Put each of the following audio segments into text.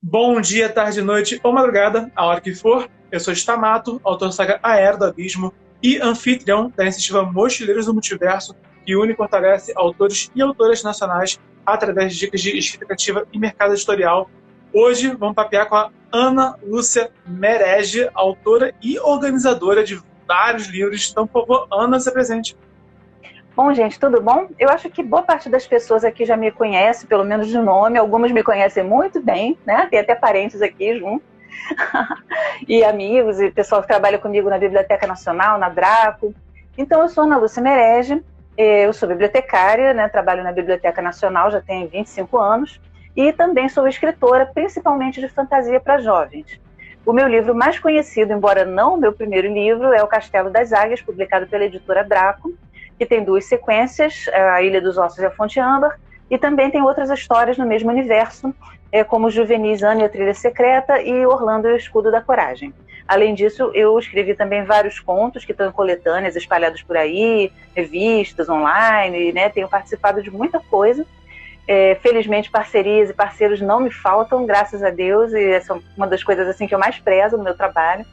Bom dia, tarde, noite ou madrugada, a hora que for. Eu sou Stamato, autor da saga A Era do Abismo e anfitrião da iniciativa Mochileiros do Multiverso, que une e fortalece autores e autoras nacionais através de dicas de escrita criativa e mercado editorial. Hoje vamos papear com a Ana Lúcia Merege, autora e organizadora de vários livros. Então, por favor, Ana, se apresente. Bom, gente, tudo bom? Eu acho que boa parte das pessoas aqui já me conhece, pelo menos de nome. Algumas me conhecem muito bem, né? Tem até parentes aqui junto. E amigos e pessoal que trabalha comigo na Biblioteca Nacional, na Draco. Então, eu sou Ana Lúcia Merege, eu sou bibliotecária, né? Trabalho na Biblioteca Nacional, já tenho 25 anos. E também sou escritora, principalmente de fantasia para jovens. O meu livro mais conhecido, embora não o meu primeiro livro, é O Castelo das Águias, publicado pela editora Draco, que tem duas sequências, A Ilha dos Ossos e a Fonte Âmbar, e também tem outras histórias no mesmo universo, como Juvenis, Ana e a Trilha Secreta e Orlando e o Escudo da Coragem. Além disso, eu escrevi também vários contos que estão em coletâneas espalhados por aí, revistas online, né? Tenho participado de muita coisa. Felizmente, parcerias e parceiros não me faltam, graças a Deus, e essa é uma das coisas assim que eu mais prezo no meu trabalho.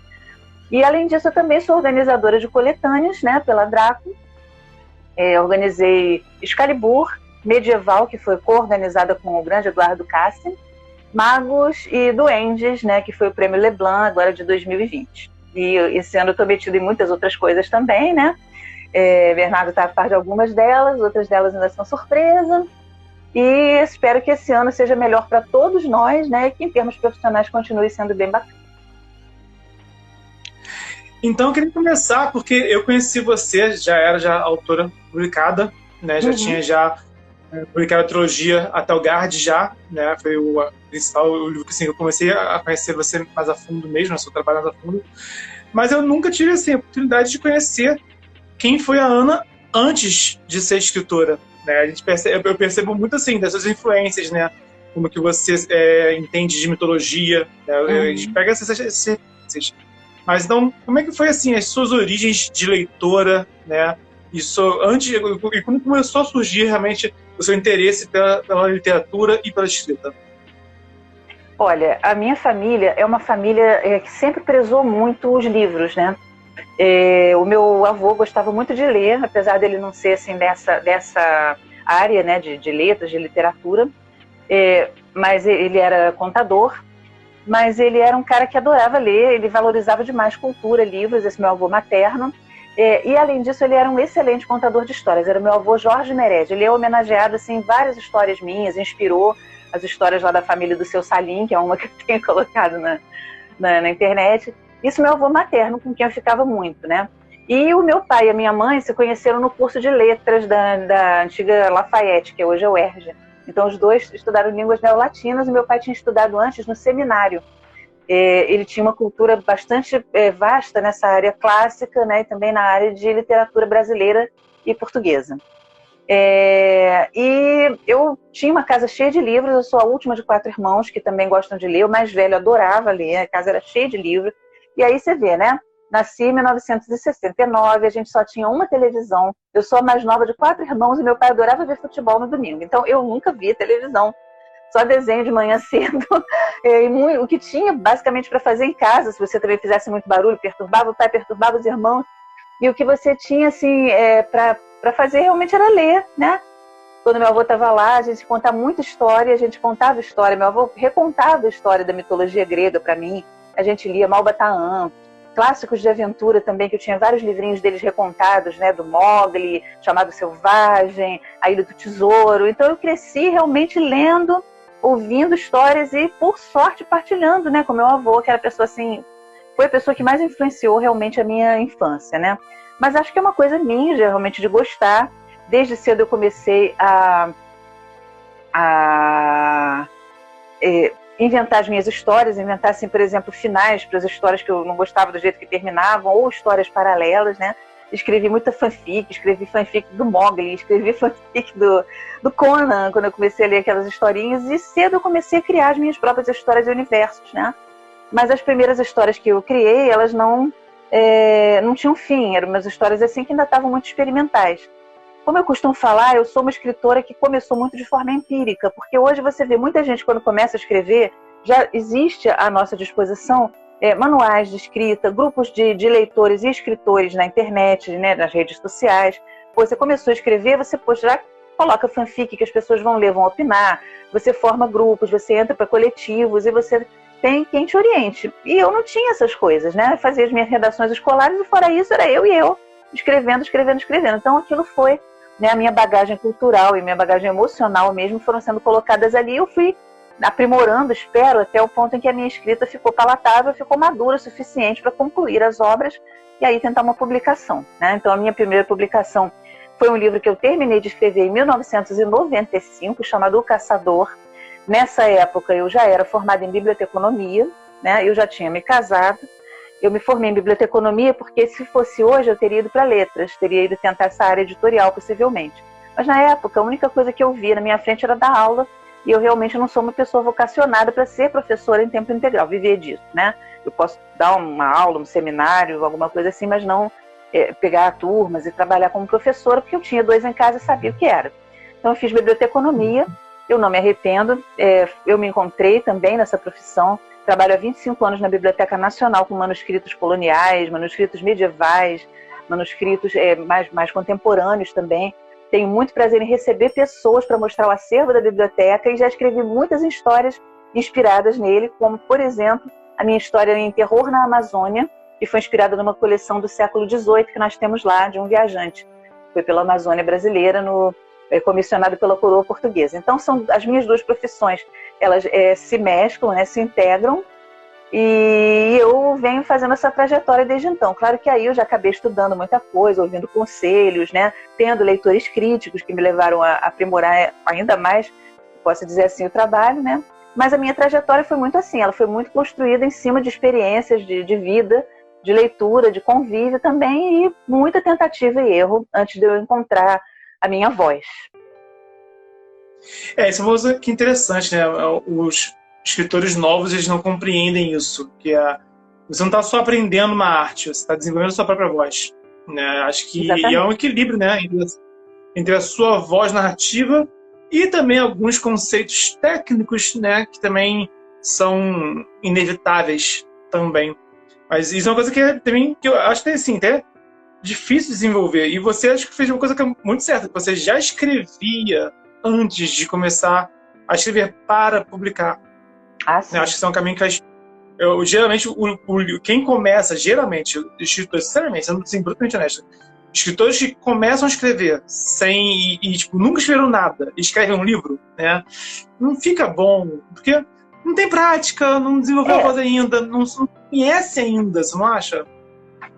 E, além disso, eu também sou organizadora de coletâneas, né, pela Draco. Organizei Excalibur, Medieval, que foi co-organizada com o grande Eduardo Cassi, Magos e Duendes, né, que foi o Prêmio Leblanc, agora de 2020. E esse ano eu estou metida em muitas outras coisas também, né? Bernardo está a par de algumas delas, outras delas ainda são surpresa. E espero que esse ano seja melhor para todos nós, né? E que em termos profissionais continue sendo bem bacana. Então, eu queria começar porque eu conheci você, já era autora publicada, né? Já tinha publicado a trilogia Até o Guard já, né? Foi o principal, o livro que assim, eu comecei a conhecer você mais a fundo mesmo, seu trabalho mais a fundo. Mas eu nunca tive assim, a oportunidade de conhecer quem foi a Ana antes de ser escritora, né? Eu percebo muito assim dessas influências, né? Como que você entende de mitologia, né? A gente pega essas referências. Mas então, como é que foi assim as suas origens de leitora, né? E como começou a surgir realmente o seu interesse pela literatura e pela escrita? Olha, a minha família é uma família que sempre prezou muito os livros, né? O meu avô gostava muito de ler, apesar dele não ser assim dessa área, né, de letras, de literatura, mas ele era contador. Mas ele era um cara que adorava ler, ele valorizava demais cultura, livros, esse meu avô materno. E, além disso, ele era um excelente contador de histórias. Era o meu avô Jorge Merege. Ele é homenageado assim, em várias histórias minhas, inspirou as histórias lá da família do seu Salim, que é uma que eu tenho colocado na internet. Isso meu avô materno, com quem eu ficava muito, né? E o meu pai e a minha mãe se conheceram no curso de letras da antiga Lafayette, que hoje é o UERJ. Então, os dois estudaram línguas neolatinas e meu pai tinha estudado antes no seminário. Ele tinha uma cultura bastante vasta nessa área clássica, né, e também na área de literatura brasileira e portuguesa. E eu tinha uma casa cheia de livros, eu sou a última de 4 irmãos que também gostam de ler, o mais velho adorava ler, a casa era cheia de livros. E aí você vê, né? Nasci em 1969, a gente só tinha uma televisão. Eu sou a mais nova de 4 irmãos e meu pai adorava ver futebol no domingo. Então eu nunca via televisão, só desenho de manhã cedo. O que tinha basicamente para fazer em casa, se você também fizesse muito barulho, perturbava o pai, perturbava os irmãos. E o que você tinha assim, para fazer realmente era ler, né? Quando meu avô estava lá, a gente contava muita história, a gente contava história. Meu avô recontava a história da mitologia grega para mim. A gente lia Malbataã, clássicos de aventura também, que eu tinha vários livrinhos deles recontados, né, do Mowgli, Chamado Selvagem, A Ilha do Tesouro. Então eu cresci realmente lendo, ouvindo histórias e, por sorte, partilhando, né, com meu avô, que era a pessoa assim, foi a pessoa que mais influenciou realmente a minha infância, né? Mas acho que é uma coisa minha, realmente, de gostar. Desde cedo eu comecei a inventar as minhas histórias, inventar, assim, por exemplo, finais para as histórias que eu não gostava do jeito que terminavam, ou histórias paralelas, né? Escrevi muita fanfic, escrevi fanfic do Mowgli, escrevi fanfic do Conan, quando eu comecei a ler aquelas historinhas, e cedo eu comecei a criar as minhas próprias histórias de universos, né? Mas as primeiras histórias que eu criei, elas não tinham fim, eram umas histórias assim que ainda estavam muito experimentais. Como eu costumo falar, eu sou uma escritora que começou muito de forma empírica, porque hoje você vê muita gente quando começa a escrever, já existe à nossa disposição manuais de escrita, grupos de leitores e escritores na internet, né, nas redes sociais. Você começou a escrever, você já coloca fanfic que as pessoas vão ler, vão opinar, você forma grupos, você entra para coletivos e você tem quem te oriente. E eu não tinha essas coisas, né? Eu fazia as minhas redações escolares e fora isso era eu e eu, escrevendo. Então aquilo foi, né, a minha bagagem cultural e minha bagagem emocional mesmo foram sendo colocadas ali. Eu fui aprimorando, espero, até o ponto em que a minha escrita ficou palatável, ficou madura o suficiente para concluir as obras e aí tentar uma publicação, né? Então a minha primeira publicação foi um livro que eu terminei de escrever em 1995, chamado O Caçador. Nessa época eu já era formada em biblioteconomia, né? Eu já tinha me casado. Eu me formei em biblioteconomia porque se fosse hoje eu teria ido para letras, teria ido tentar essa área editorial possivelmente. Mas na época a única coisa que eu via na minha frente era dar aula e eu realmente não sou uma pessoa vocacionada para ser professora em tempo integral, viver disso, né? Eu posso dar uma aula, um seminário, alguma coisa assim, mas não pegar turmas e trabalhar como professora, porque eu tinha 2 em casa e sabia o que era. Então eu fiz biblioteconomia, eu não me arrependo, eu me encontrei também nessa profissão, trabalho há 25 anos na Biblioteca Nacional com manuscritos coloniais, manuscritos medievais, manuscritos mais contemporâneos também. Tenho muito prazer em receber pessoas para mostrar o acervo da biblioteca e já escrevi muitas histórias inspiradas nele, como, por exemplo, a minha história em Terror na Amazônia, que foi inspirada numa coleção do século XVIII que nós temos lá, de um viajante. Foi pela Amazônia brasileira, comissionado pela coroa portuguesa. Então, são as minhas 2 profissões, elas se mesclam, né, se integram, e eu venho fazendo essa trajetória desde então. Claro que aí eu já acabei estudando muita coisa, ouvindo conselhos, né, tendo leitores críticos que me levaram a aprimorar ainda mais, posso dizer assim, o trabalho, né? Mas a minha trajetória foi muito assim, ela foi muito construída em cima de experiências de vida, de leitura, de convívio também, e muita tentativa e erro antes de eu encontrar a minha voz. Isso é uma coisa que é interessante, né? Os escritores novos, eles não compreendem isso, que você não está só aprendendo uma arte, você está desenvolvendo a sua própria voz, né? Acho que é um equilíbrio, né, entre a sua voz narrativa e também alguns conceitos técnicos, né, que também são inevitáveis também. Mas isso é uma coisa que eu acho que assim, até difícil de desenvolver. E você acho que fez uma coisa que é muito certa, que você já escrevia antes de começar a escrever para publicar. Sim. Eu acho que isso é um caminho que geralmente quem começa, escritores, sinceramente, sendo assim, brutalmente honesto, escritores que começam a escrever tipo, nunca escreveram nada, e escrevem um livro, né? Não fica bom, porque não tem prática, não desenvolveu a voz ainda, não conhece ainda, você não acha?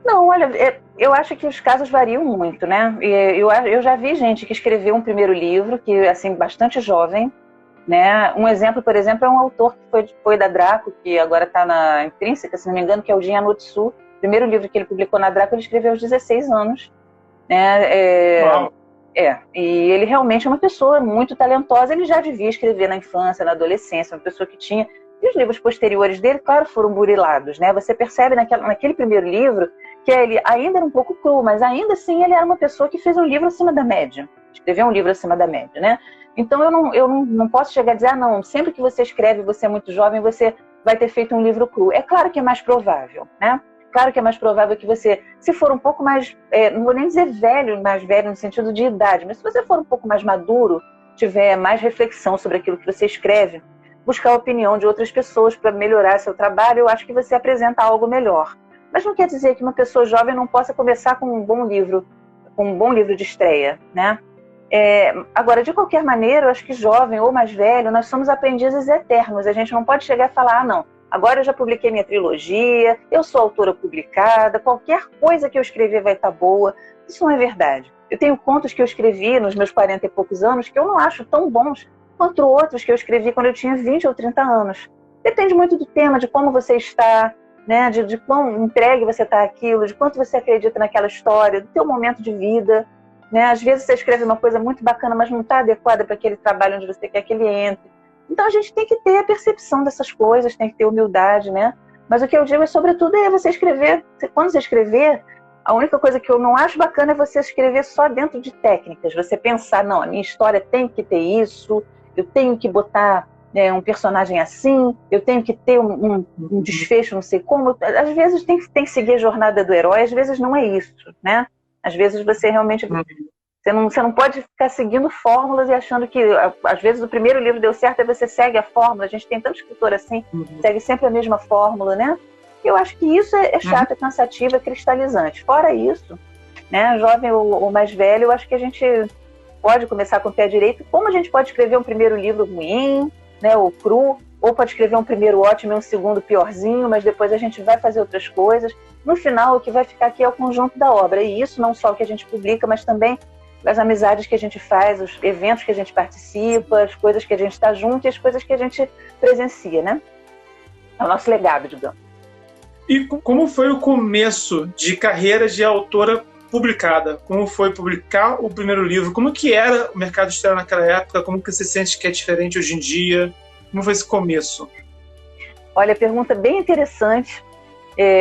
Não, olha, eu acho que os casos variam muito, né? Eu já vi gente que escreveu um primeiro livro, que assim, bastante jovem, né? Um exemplo, por exemplo, é um autor que foi da Draco, que agora está na Intrínseca, se não me engano, que é o Jin Anotsu. O primeiro livro que ele publicou na Draco, ele escreveu aos 16 anos. Né? Uau. E ele realmente é uma pessoa muito talentosa, ele já devia escrever na infância, na adolescência, uma pessoa que tinha... E os livros posteriores dele, claro, foram burilados, né? Você percebe naquele primeiro livro que ele ainda era um pouco cru, mas ainda assim ele era uma pessoa que fez um livro acima da média. Escreveu um livro acima da média, né? Então eu não posso chegar a dizer, não, sempre que você escreve, você é muito jovem, você vai ter feito um livro cru. É claro que é mais provável, né? Claro que é mais provável que você, se for um pouco mais, não vou nem dizer mais velho no sentido de idade, mas se você for um pouco mais maduro, tiver mais reflexão sobre aquilo que você escreve, buscar a opinião de outras pessoas para melhorar seu trabalho, eu acho que você apresenta algo melhor. Mas não quer dizer que uma pessoa jovem não possa começar com um bom livro de estreia, né? Agora, de qualquer maneira, eu acho que jovem ou mais velho, nós somos aprendizes eternos. A gente não pode chegar e falar, não, agora eu já publiquei minha trilogia, eu sou autora publicada, qualquer coisa que eu escrever vai estar boa. Isso não é verdade. Eu tenho contos que eu escrevi nos meus 40 e poucos anos que eu não acho tão bons quanto outros que eu escrevi quando eu tinha 20 ou 30 anos. Depende muito do tema, de como você está, né? de quão entregue você está àquilo, de quanto você acredita naquela história, do teu momento de vida. Né? Às vezes você escreve uma coisa muito bacana, mas não está adequada para aquele trabalho onde você quer que ele entre. Então a gente tem que ter a percepção dessas coisas, tem que ter humildade, né? Mas o que eu digo é, sobretudo, você escrever. Quando você escrever, a única coisa que eu não acho bacana é você escrever só dentro de técnicas. Você pensar, não, a minha história tem que ter isso, eu tenho que botar um personagem assim, eu tenho que ter um desfecho, não sei como. Às vezes tem que seguir a jornada do herói, às vezes não é isso, né? Às vezes você realmente... Você não pode ficar seguindo fórmulas e achando que, às vezes, o primeiro livro deu certo e você segue a fórmula. A gente tem tanto escritor assim, segue sempre a mesma fórmula, né? Eu acho que isso é chato, é cansativo, é cristalizante. Fora isso, né, jovem ou mais velho, eu acho que a gente pode começar com o pé direito. Como a gente pode escrever um primeiro livro ruim, né, ou cru, ou pode escrever um primeiro ótimo e um segundo piorzinho, mas depois a gente vai fazer outras coisas. No final, o que vai ficar aqui é o conjunto da obra. E isso não só o que a gente publica, mas também as amizades que a gente faz, os eventos que a gente participa, as coisas que a gente está junto e as coisas que a gente presencia, né? É o nosso legado, digamos. E como foi o começo de carreira de autora publicada? Como foi publicar o primeiro livro? Como que era o mercado editorial naquela época? Como que você sente que é diferente hoje em dia? Como foi esse começo? Olha, pergunta bem interessante.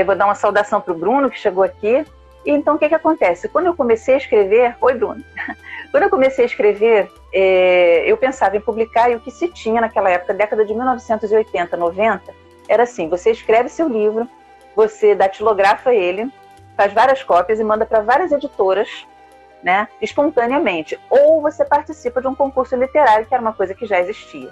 Vou dar uma saudação para o Bruno, que chegou aqui. E então, o que acontece? Quando eu comecei a escrever... Oi, Bruno. Quando eu comecei a escrever, eu pensava em publicar, e o que se tinha naquela época, década de 1980, 90, era assim: você escreve seu livro, você datilografa ele, faz várias cópias e manda para várias editoras, né, espontaneamente. Ou você participa de um concurso literário, que era uma coisa que já existia,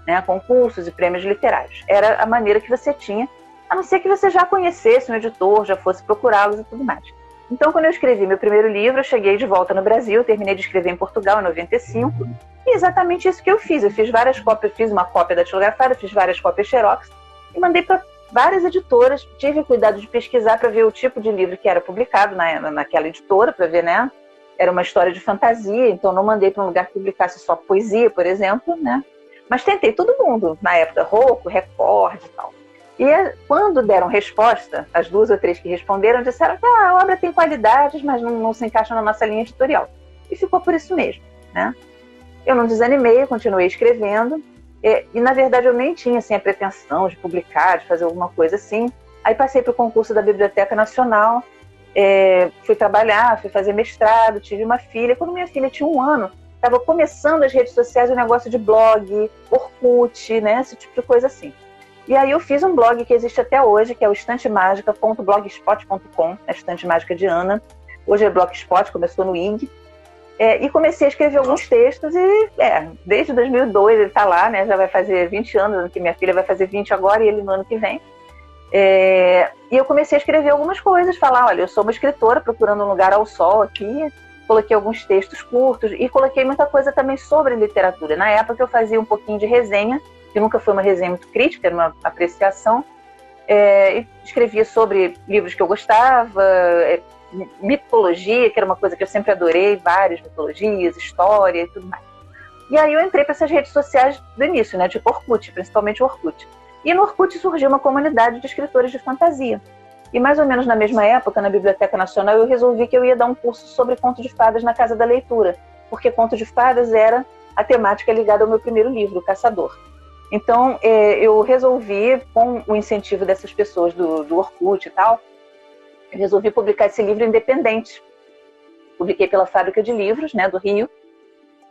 né, concursos e prêmios literários. Era a maneira que você tinha, a não ser que você já conhecesse um editor, já fosse procurá-los e tudo mais. Então, quando eu escrevi meu primeiro livro, eu cheguei de volta no Brasil, terminei de escrever em Portugal em 95, e exatamente isso que eu fiz. Eu fiz várias cópias, fiz uma cópia datilografada, fiz várias cópias xerox e mandei para várias editoras. Tive cuidado de pesquisar para ver o tipo de livro que era publicado naquela editora, para ver, né? Era uma história de fantasia, então não mandei para um lugar que publicasse só poesia, por exemplo, né? Mas tentei todo mundo, na época, Rocco, Record e tal. E quando deram resposta, as 2 ou 3 que responderam disseram que a obra tem qualidades, mas não se encaixa na nossa linha editorial. E ficou por isso mesmo, né? Eu não desanimei, eu continuei escrevendo. E na verdade, eu nem tinha assim, a pretensão de publicar, de fazer alguma coisa assim. Aí passei para o concurso da Biblioteca Nacional, fui trabalhar, fui fazer mestrado, tive uma filha. Quando minha filha tinha 1 ano, estava começando as redes sociais, o negócio de blog, Orkut, né? Esse tipo de coisa assim. E aí eu fiz um blog que existe até hoje, que é o estantemagica.blogspot.com, a Estante Mágica de Ana. Hoje é Blogspot, começou no IG. E comecei a escrever alguns textos e desde 2002 ele está lá, né? Já vai fazer 20 anos, que minha filha vai fazer 20 agora e ele no ano que vem. E eu comecei a escrever algumas coisas, falar, olha, eu sou uma escritora procurando um lugar ao sol aqui. Coloquei alguns textos curtos e coloquei muita coisa também sobre literatura. Na época eu fazia um pouquinho de resenha, que nunca foi uma resenha muito crítica, era uma apreciação. Escrevia sobre livros que eu gostava, mitologia, que era uma coisa que eu sempre adorei, várias mitologias, história e tudo mais. E aí eu entrei para essas redes sociais do início, né, tipo Orkut, principalmente o Orkut. E no Orkut surgiu uma comunidade de escritores de fantasia. E mais ou menos na mesma época, na Biblioteca Nacional, eu resolvi que eu ia dar um curso sobre conto de fadas na Casa da Leitura, porque conto de fadas era a temática ligada ao meu primeiro livro, O Caçador. Então, eu resolvi, com o incentivo dessas pessoas do Orkut e tal, eu resolvi publicar esse livro independente. Publiquei pela Fábrica de Livros, né, do Rio,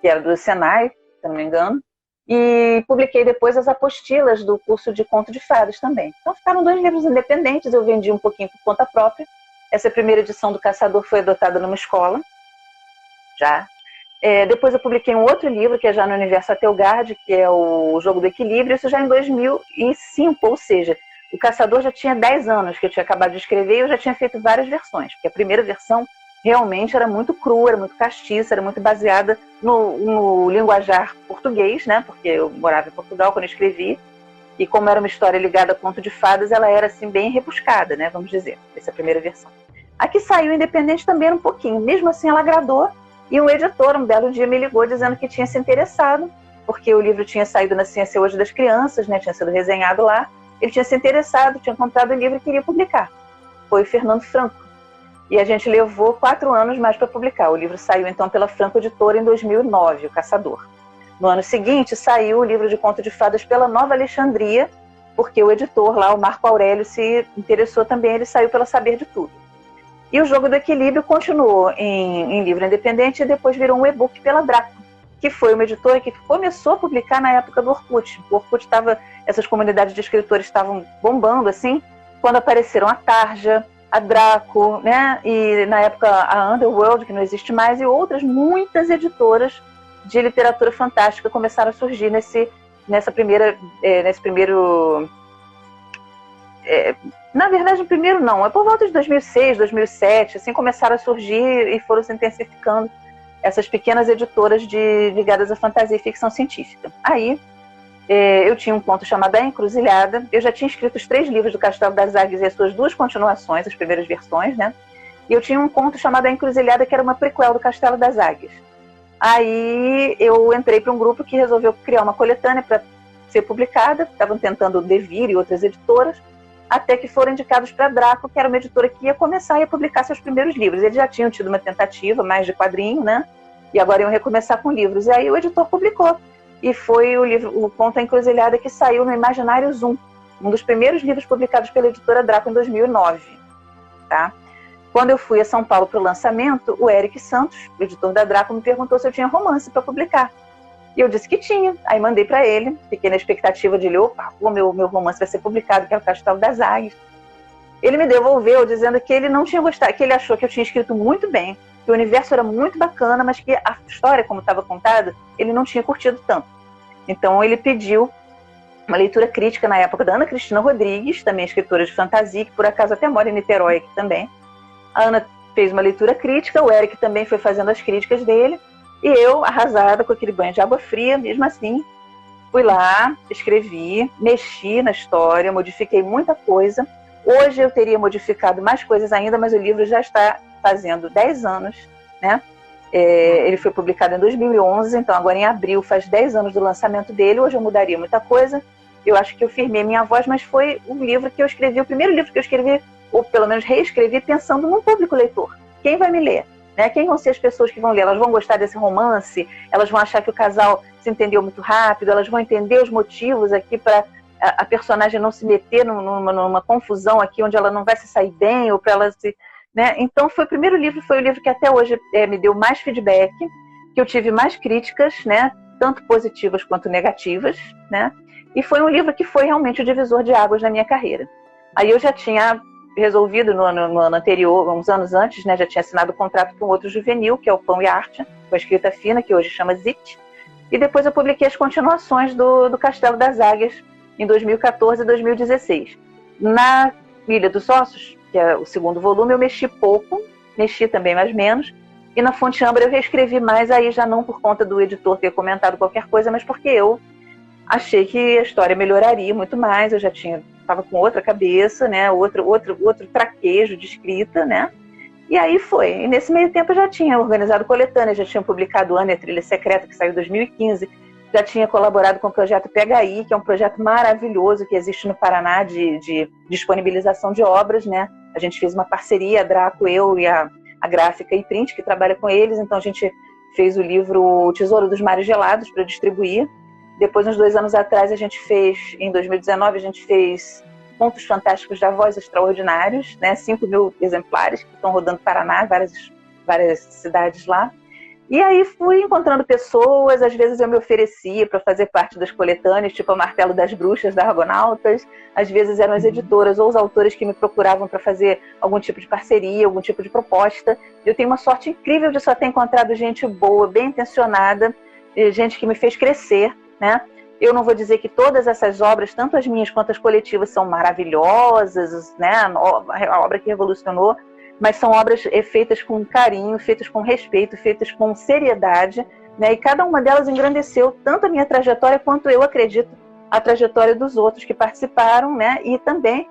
que era do Senai, se não me engano, e publiquei depois as apostilas do curso de conto de fadas também. Então ficaram 2 livros independentes, eu vendi um pouquinho por conta própria. Essa primeira edição do Caçador foi adotada numa escola, já. Depois eu publiquei um outro livro, que é já no universo Atelgard, que é o Jogo do Equilíbrio, isso já em 2005, ou seja, o Caçador já tinha 10 anos que eu tinha acabado de escrever e eu já tinha feito várias versões, porque a primeira versão realmente era muito crua, era muito castiça, era muito baseada no linguajar português, né? Porque eu morava em Portugal quando eu escrevi, e como era uma história ligada a conto de fadas, ela era assim bem rebuscada, né? Vamos dizer, essa primeira versão. A que saiu independente também era um pouquinho, mesmo assim ela agradou, e um editor um belo dia me ligou dizendo que tinha se interessado, porque o livro tinha saído na Ciência Hoje das Crianças, né? Tinha sido resenhado lá, ele tinha se interessado, tinha comprado o livro e queria publicar. Foi o Fernando Franco. E a gente levou 4 anos mais para publicar. O livro saiu, então, pela Franco Editora em 2009, O Caçador. No ano seguinte, saiu o livro de conto de fadas pela Nova Alexandria, porque o editor lá, o Marco Aurélio, se interessou também, ele saiu pela Saber de Tudo. E o Jogo do Equilíbrio continuou em livro independente e depois virou um e-book pela Draco. que foi uma editora que começou a publicar na época do Orkut. O Orkut essas comunidades de escritores estavam bombando, assim, quando apareceram a Tarja, a Draco, né? E na época a Underworld, que não existe mais, e outras muitas editoras de literatura fantástica começaram a surgir nesse primeiro... na verdade, o primeiro não, é por volta de 2006, 2007, assim, começaram a surgir e foram se intensificando essas pequenas editoras ligadas à fantasia e ficção científica. Aí, eu tinha um conto chamado A Encruzilhada. Eu já tinha escrito os 3 livros do Castelo das Águias e as suas 2 continuações, as primeiras versões, né? E eu tinha um conto chamado A Encruzilhada, que era uma prequel do Castelo das Águias. Aí eu entrei para um grupo que resolveu criar uma coletânea para ser publicada. Estavam tentando o Devir e outras editoras, até que foram indicados para a Draco, que era uma editora que ia começar a publicar seus primeiros livros. Eles já tinham tido uma tentativa, mais de quadrinho, né? E agora iam recomeçar com livros. E aí o editor publicou. E foi o conto A Encruzilhada que saiu no Imaginário Zoom, um dos primeiros livros publicados pela editora Draco em 2009. Tá? Quando eu fui a São Paulo para o lançamento, o Eric Santos, o editor da Draco, me perguntou se eu tinha romance para publicar. E eu disse que tinha. Aí mandei para ele, fiquei na expectativa de ler, o meu romance vai ser publicado, que é o Castelo das Águias. Ele me devolveu dizendo que ele não tinha gostado, que ele achou que eu tinha escrito muito bem, que o universo era muito bacana, mas que a história, como estava contada, ele não tinha curtido tanto. Então ele pediu uma leitura crítica na época da Ana Cristina Rodrigues, também escritora de fantasia, que por acaso até mora em Niterói aqui também. A Ana fez uma leitura crítica, o Eric também foi fazendo as críticas dele, e eu, arrasada com aquele banho de água fria, mesmo assim, fui lá, escrevi, mexi na história, modifiquei muita coisa. Hoje eu teria modificado mais coisas ainda, mas o livro já está fazendo 10 anos, né? Ele foi publicado em 2011, então agora em abril faz 10 anos do lançamento dele. Hoje eu mudaria muita coisa. Eu acho que eu firmei minha voz, mas foi um livro que eu escrevi, o primeiro livro que eu escrevi, ou pelo menos reescrevi, pensando num público leitor. Quem vai me ler? Né? Quem vão ser as pessoas que vão ler? Elas vão gostar desse romance? Elas vão achar que o casal se entendeu muito rápido? Elas vão entender os motivos aqui para a personagem não se meter numa confusão aqui onde ela não vai se sair bem, ou para ela se... Né? Então foi o livro que até hoje me deu mais feedback, que eu tive mais críticas, né? Tanto positivas quanto negativas, né? E foi um livro que foi realmente o divisor de águas na minha carreira. Aí eu já tinha resolvido no ano anterior, uns anos antes, né? Já tinha assinado o contrato com outro juvenil, que é o Pão e Arte, com a escrita fina, que hoje chama Zit. E depois eu publiquei as continuações do Castelo das Águias em 2014 e 2016. Na Ilha dos Ossos, que é o segundo volume, eu mexi pouco, mexi também mais menos, e na Fonte Âmbar eu reescrevi mais, aí já não por conta do editor ter comentado qualquer coisa, mas porque eu achei que a história melhoraria muito mais, eu já estava com outra cabeça, né, outro traquejo de escrita, né, e aí foi. E nesse meio tempo eu já tinha organizado coletânea, já tinha publicado Ana e a Trilha Secreta, que saiu em 2015, já tinha colaborado com o projeto PHI, que é um projeto maravilhoso que existe no Paraná de disponibilização de obras, né? A gente fez uma parceria, a Draco, eu e a Gráfica e Print, que trabalha com eles, então a gente fez o livro Tesouro dos Mares Gelados para distribuir. Depois, uns 2 anos atrás, em 2019, a gente fez Contos Fantásticos da Voz Extraordinários, né? 5.000 exemplares que estão rodando Paraná, várias cidades lá. E aí fui encontrando pessoas, às vezes eu me oferecia para fazer parte das coletâneas, tipo a Martelo das Bruxas, da Argonautas, às vezes eram as editoras ou os autores que me procuravam para fazer algum tipo de parceria, algum tipo de proposta. Eu tenho uma sorte incrível de só ter encontrado gente boa, bem intencionada, gente que me fez crescer, né? Eu não vou dizer que todas essas obras, tanto as minhas quanto as coletivas, são maravilhosas, né? A obra que revolucionou, mas são obras feitas com carinho, feitas com respeito, feitas com seriedade, né? E cada uma delas engrandeceu tanto a minha trajetória quanto eu acredito a trajetória dos outros que participaram, né? E também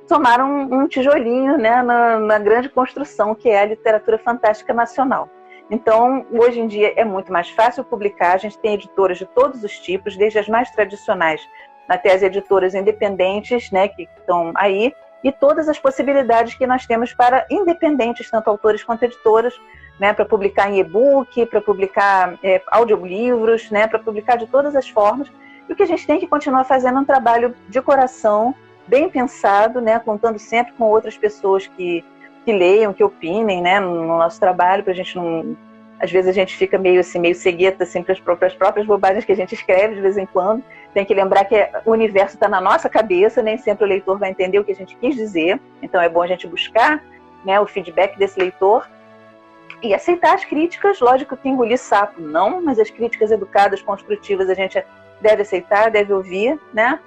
tomaram um tijolinho, né? na grande construção que é a literatura fantástica nacional. Então, hoje em dia é muito mais fácil publicar, a gente tem editoras de todos os tipos, desde as mais tradicionais até as editoras independentes, né? Que estão aí, e todas as possibilidades que nós temos para independentes, tanto autores quanto editoras, né, para publicar em e-book, para publicar audiolivros, né, para publicar de todas as formas. E o que a gente tem que continuar fazendo é um trabalho de coração, bem pensado, né, contando sempre com outras pessoas que leiam, que opinem, né, no nosso trabalho, para a gente Às vezes a gente fica meio assim, meio cegueta assim, para as próprias bobagens que a gente escreve de vez em quando. Tem que lembrar que o universo está na nossa cabeça, nem sempre o leitor vai entender o que a gente quis dizer. Então é bom a gente buscar, né, o feedback desse leitor e aceitar as críticas. Lógico que engolir sapo não, mas as críticas educadas, construtivas, a gente deve aceitar, deve ouvir, né?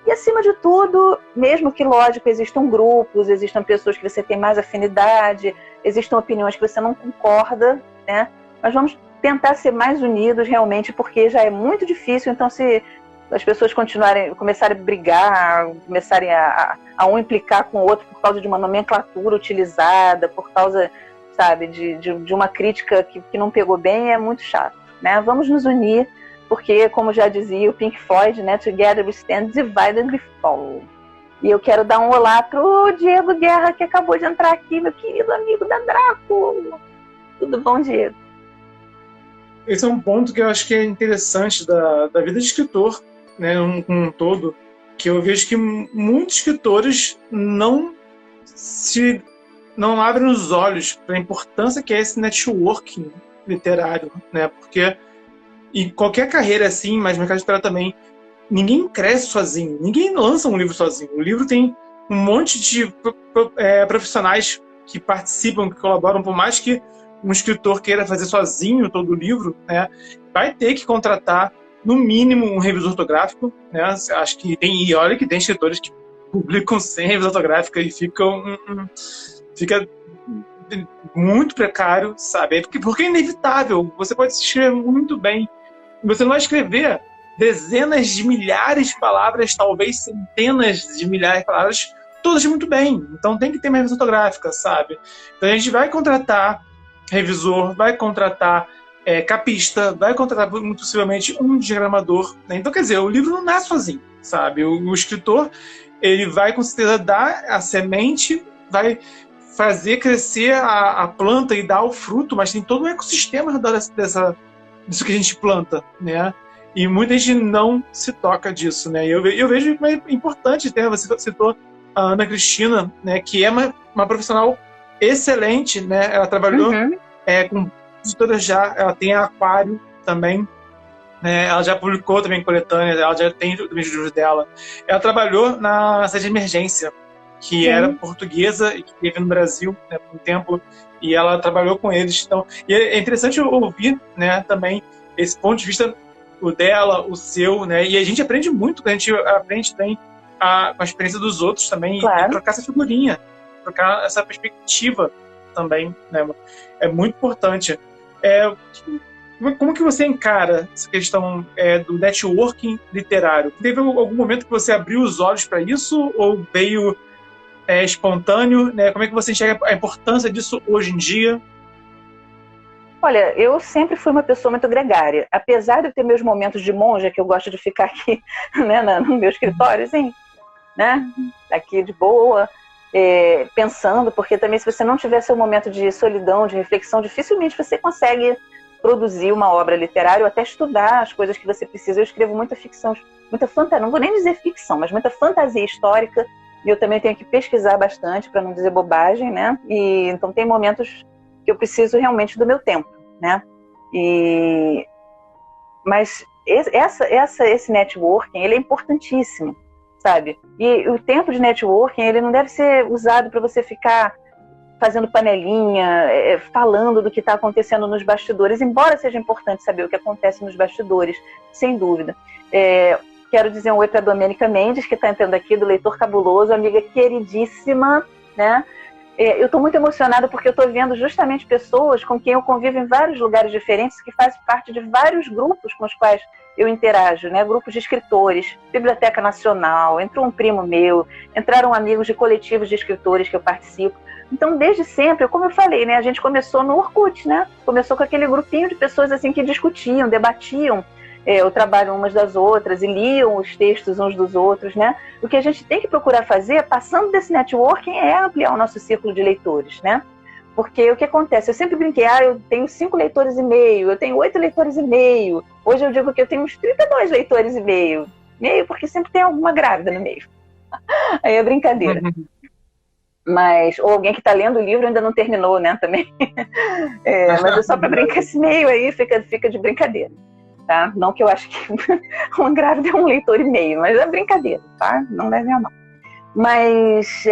E acima de tudo, mesmo que, lógico, existam grupos, existam pessoas que você tem mais afinidade, existam opiniões que você não concorda, né? Mas vamos tentar ser mais unidos realmente, porque já é muito difícil. Então, se as pessoas começarem a brigar, começarem a um implicar com o outro por causa de uma nomenclatura utilizada, por causa, sabe, de uma crítica que não pegou bem, é muito chato, né? Vamos nos unir, porque, como já dizia o Pink Floyd, né, Together we stand, divided we fall. E eu quero dar um olá pro Diego Guerra, que acabou de entrar aqui, meu querido amigo da Draco. Tudo bom, Diego? Esse é um ponto que eu acho que é interessante da vida de escritor, né, como um todo, que eu vejo que muitos escritores não abrem os olhos para a importância que é esse networking literário, né? Porque em qualquer carreira assim, mas no mercado literário também, ninguém cresce sozinho, ninguém lança um livro sozinho. O livro tem um monte de profissionais que participam, que colaboram, por mais que um escritor queira fazer sozinho todo o livro, né, vai ter que contratar, no mínimo, um revisor ortográfico, né? Acho que e olha que tem escritores que publicam sem revisão ortográfica e fica muito precário, sabe? Porque é inevitável. Você pode escrever muito bem. Você não vai escrever dezenas de milhares de palavras, talvez centenas de milhares de palavras, todas muito bem. Então tem que ter uma revisão ortográfica, sabe? Então a gente vai contratar revisor, vai contratar capista, vai contratar muito possivelmente um diagramador, né? Então, quer dizer, o livro não nasce sozinho, sabe? O escritor, ele vai com certeza dar a semente, vai fazer crescer a planta e dar o fruto, mas tem todo um ecossistema ao redor disso que a gente planta, né? E muita gente não se toca disso, né? Eu vejo que é importante, até você citou a Ana Cristina, né, que é uma profissional excelente, né? Ela trabalhou com editoras já, ela tem a Aquário também, né? Ela já publicou também coletâneas, ela já tem os livros dela. Ela trabalhou na sede de emergência, que era portuguesa e que teve no Brasil, né, por um tempo, e ela trabalhou com eles. Então, e é interessante ouvir, né, também esse ponto de vista, o dela, o seu, né? E a gente aprende muito, a gente aprende também com a experiência dos outros também, claro. E trocar essa figurinha, trocar essa perspectiva também, né? É muito importante. Como que você encara essa questão do networking literário? Teve algum momento que você abriu os olhos para isso ou veio espontâneo, né? Como é que você enxerga a importância disso hoje em dia? Olha, eu sempre fui uma pessoa muito gregária. Apesar de eu ter meus momentos de monja, que eu gosto de ficar aqui, né, no meu escritório, assim, né, aqui de boa, pensando, porque também se você não tiver seu momento de solidão, de reflexão, dificilmente você consegue produzir uma obra literária ou até estudar as coisas que você precisa. Eu escrevo muita ficção, muita fantasia, não vou nem dizer ficção, mas muita fantasia histórica, e eu também tenho que pesquisar bastante para não dizer bobagem, né? E então tem momentos que eu preciso realmente do meu tempo, né? Mas esse networking, ele é importantíssimo, sabe? E o tempo de networking, ele não deve ser usado para você ficar fazendo panelinha, falando do que está acontecendo nos bastidores, embora seja importante saber o que acontece nos bastidores, sem dúvida. Quero dizer um oi para a Domênica Mendes, que está entrando aqui, do Leitor Cabuloso, amiga queridíssima, né? Eu estou muito emocionada porque eu estou vendo justamente pessoas com quem eu convivo em vários lugares diferentes, que fazem parte de vários grupos com os quais eu interajo, né? Grupos de escritores, Biblioteca Nacional, entrou um primo meu, entraram amigos de coletivos de escritores que eu participo. Então, desde sempre, como eu falei, né? A gente começou no Orkut, né? Começou com aquele grupinho de pessoas assim que discutiam, debatiam o trabalho umas das outras e liam os textos uns dos outros, né? O que a gente tem que procurar fazer, passando desse networking, é ampliar o nosso círculo de leitores, né? Porque o que acontece? Eu sempre brinquei, eu tenho 5 leitores e meio, eu tenho 8 leitores e meio. Hoje eu digo que eu tenho uns 32 leitores e meio, porque sempre tem alguma grávida no meio. Aí é brincadeira. ou alguém que está lendo o livro ainda não terminou, né, também. Mas é só para brincar esse meio aí, fica de brincadeira, tá? Não que eu acho que uma grávida é um leitor e meio, mas é brincadeira, tá? Não levem a mal. Mas,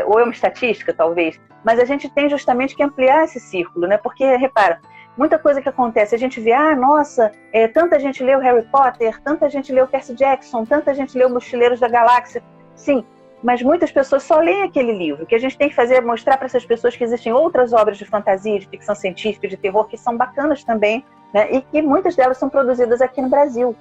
ou é uma estatística, talvez, mas a gente tem justamente que ampliar esse círculo, né? Porque, repara, muita coisa que acontece, a gente vê, nossa, tanta gente leu Harry Potter, tanta gente leu Percy Jackson, tanta gente leu Mochileiros da Galáxia. Sim, mas muitas pessoas só leem aquele livro. O que a gente tem que fazer é mostrar para essas pessoas que existem outras obras de fantasia, de ficção científica, de terror, que são bacanas também, né? E que muitas delas são produzidas aqui no Brasil.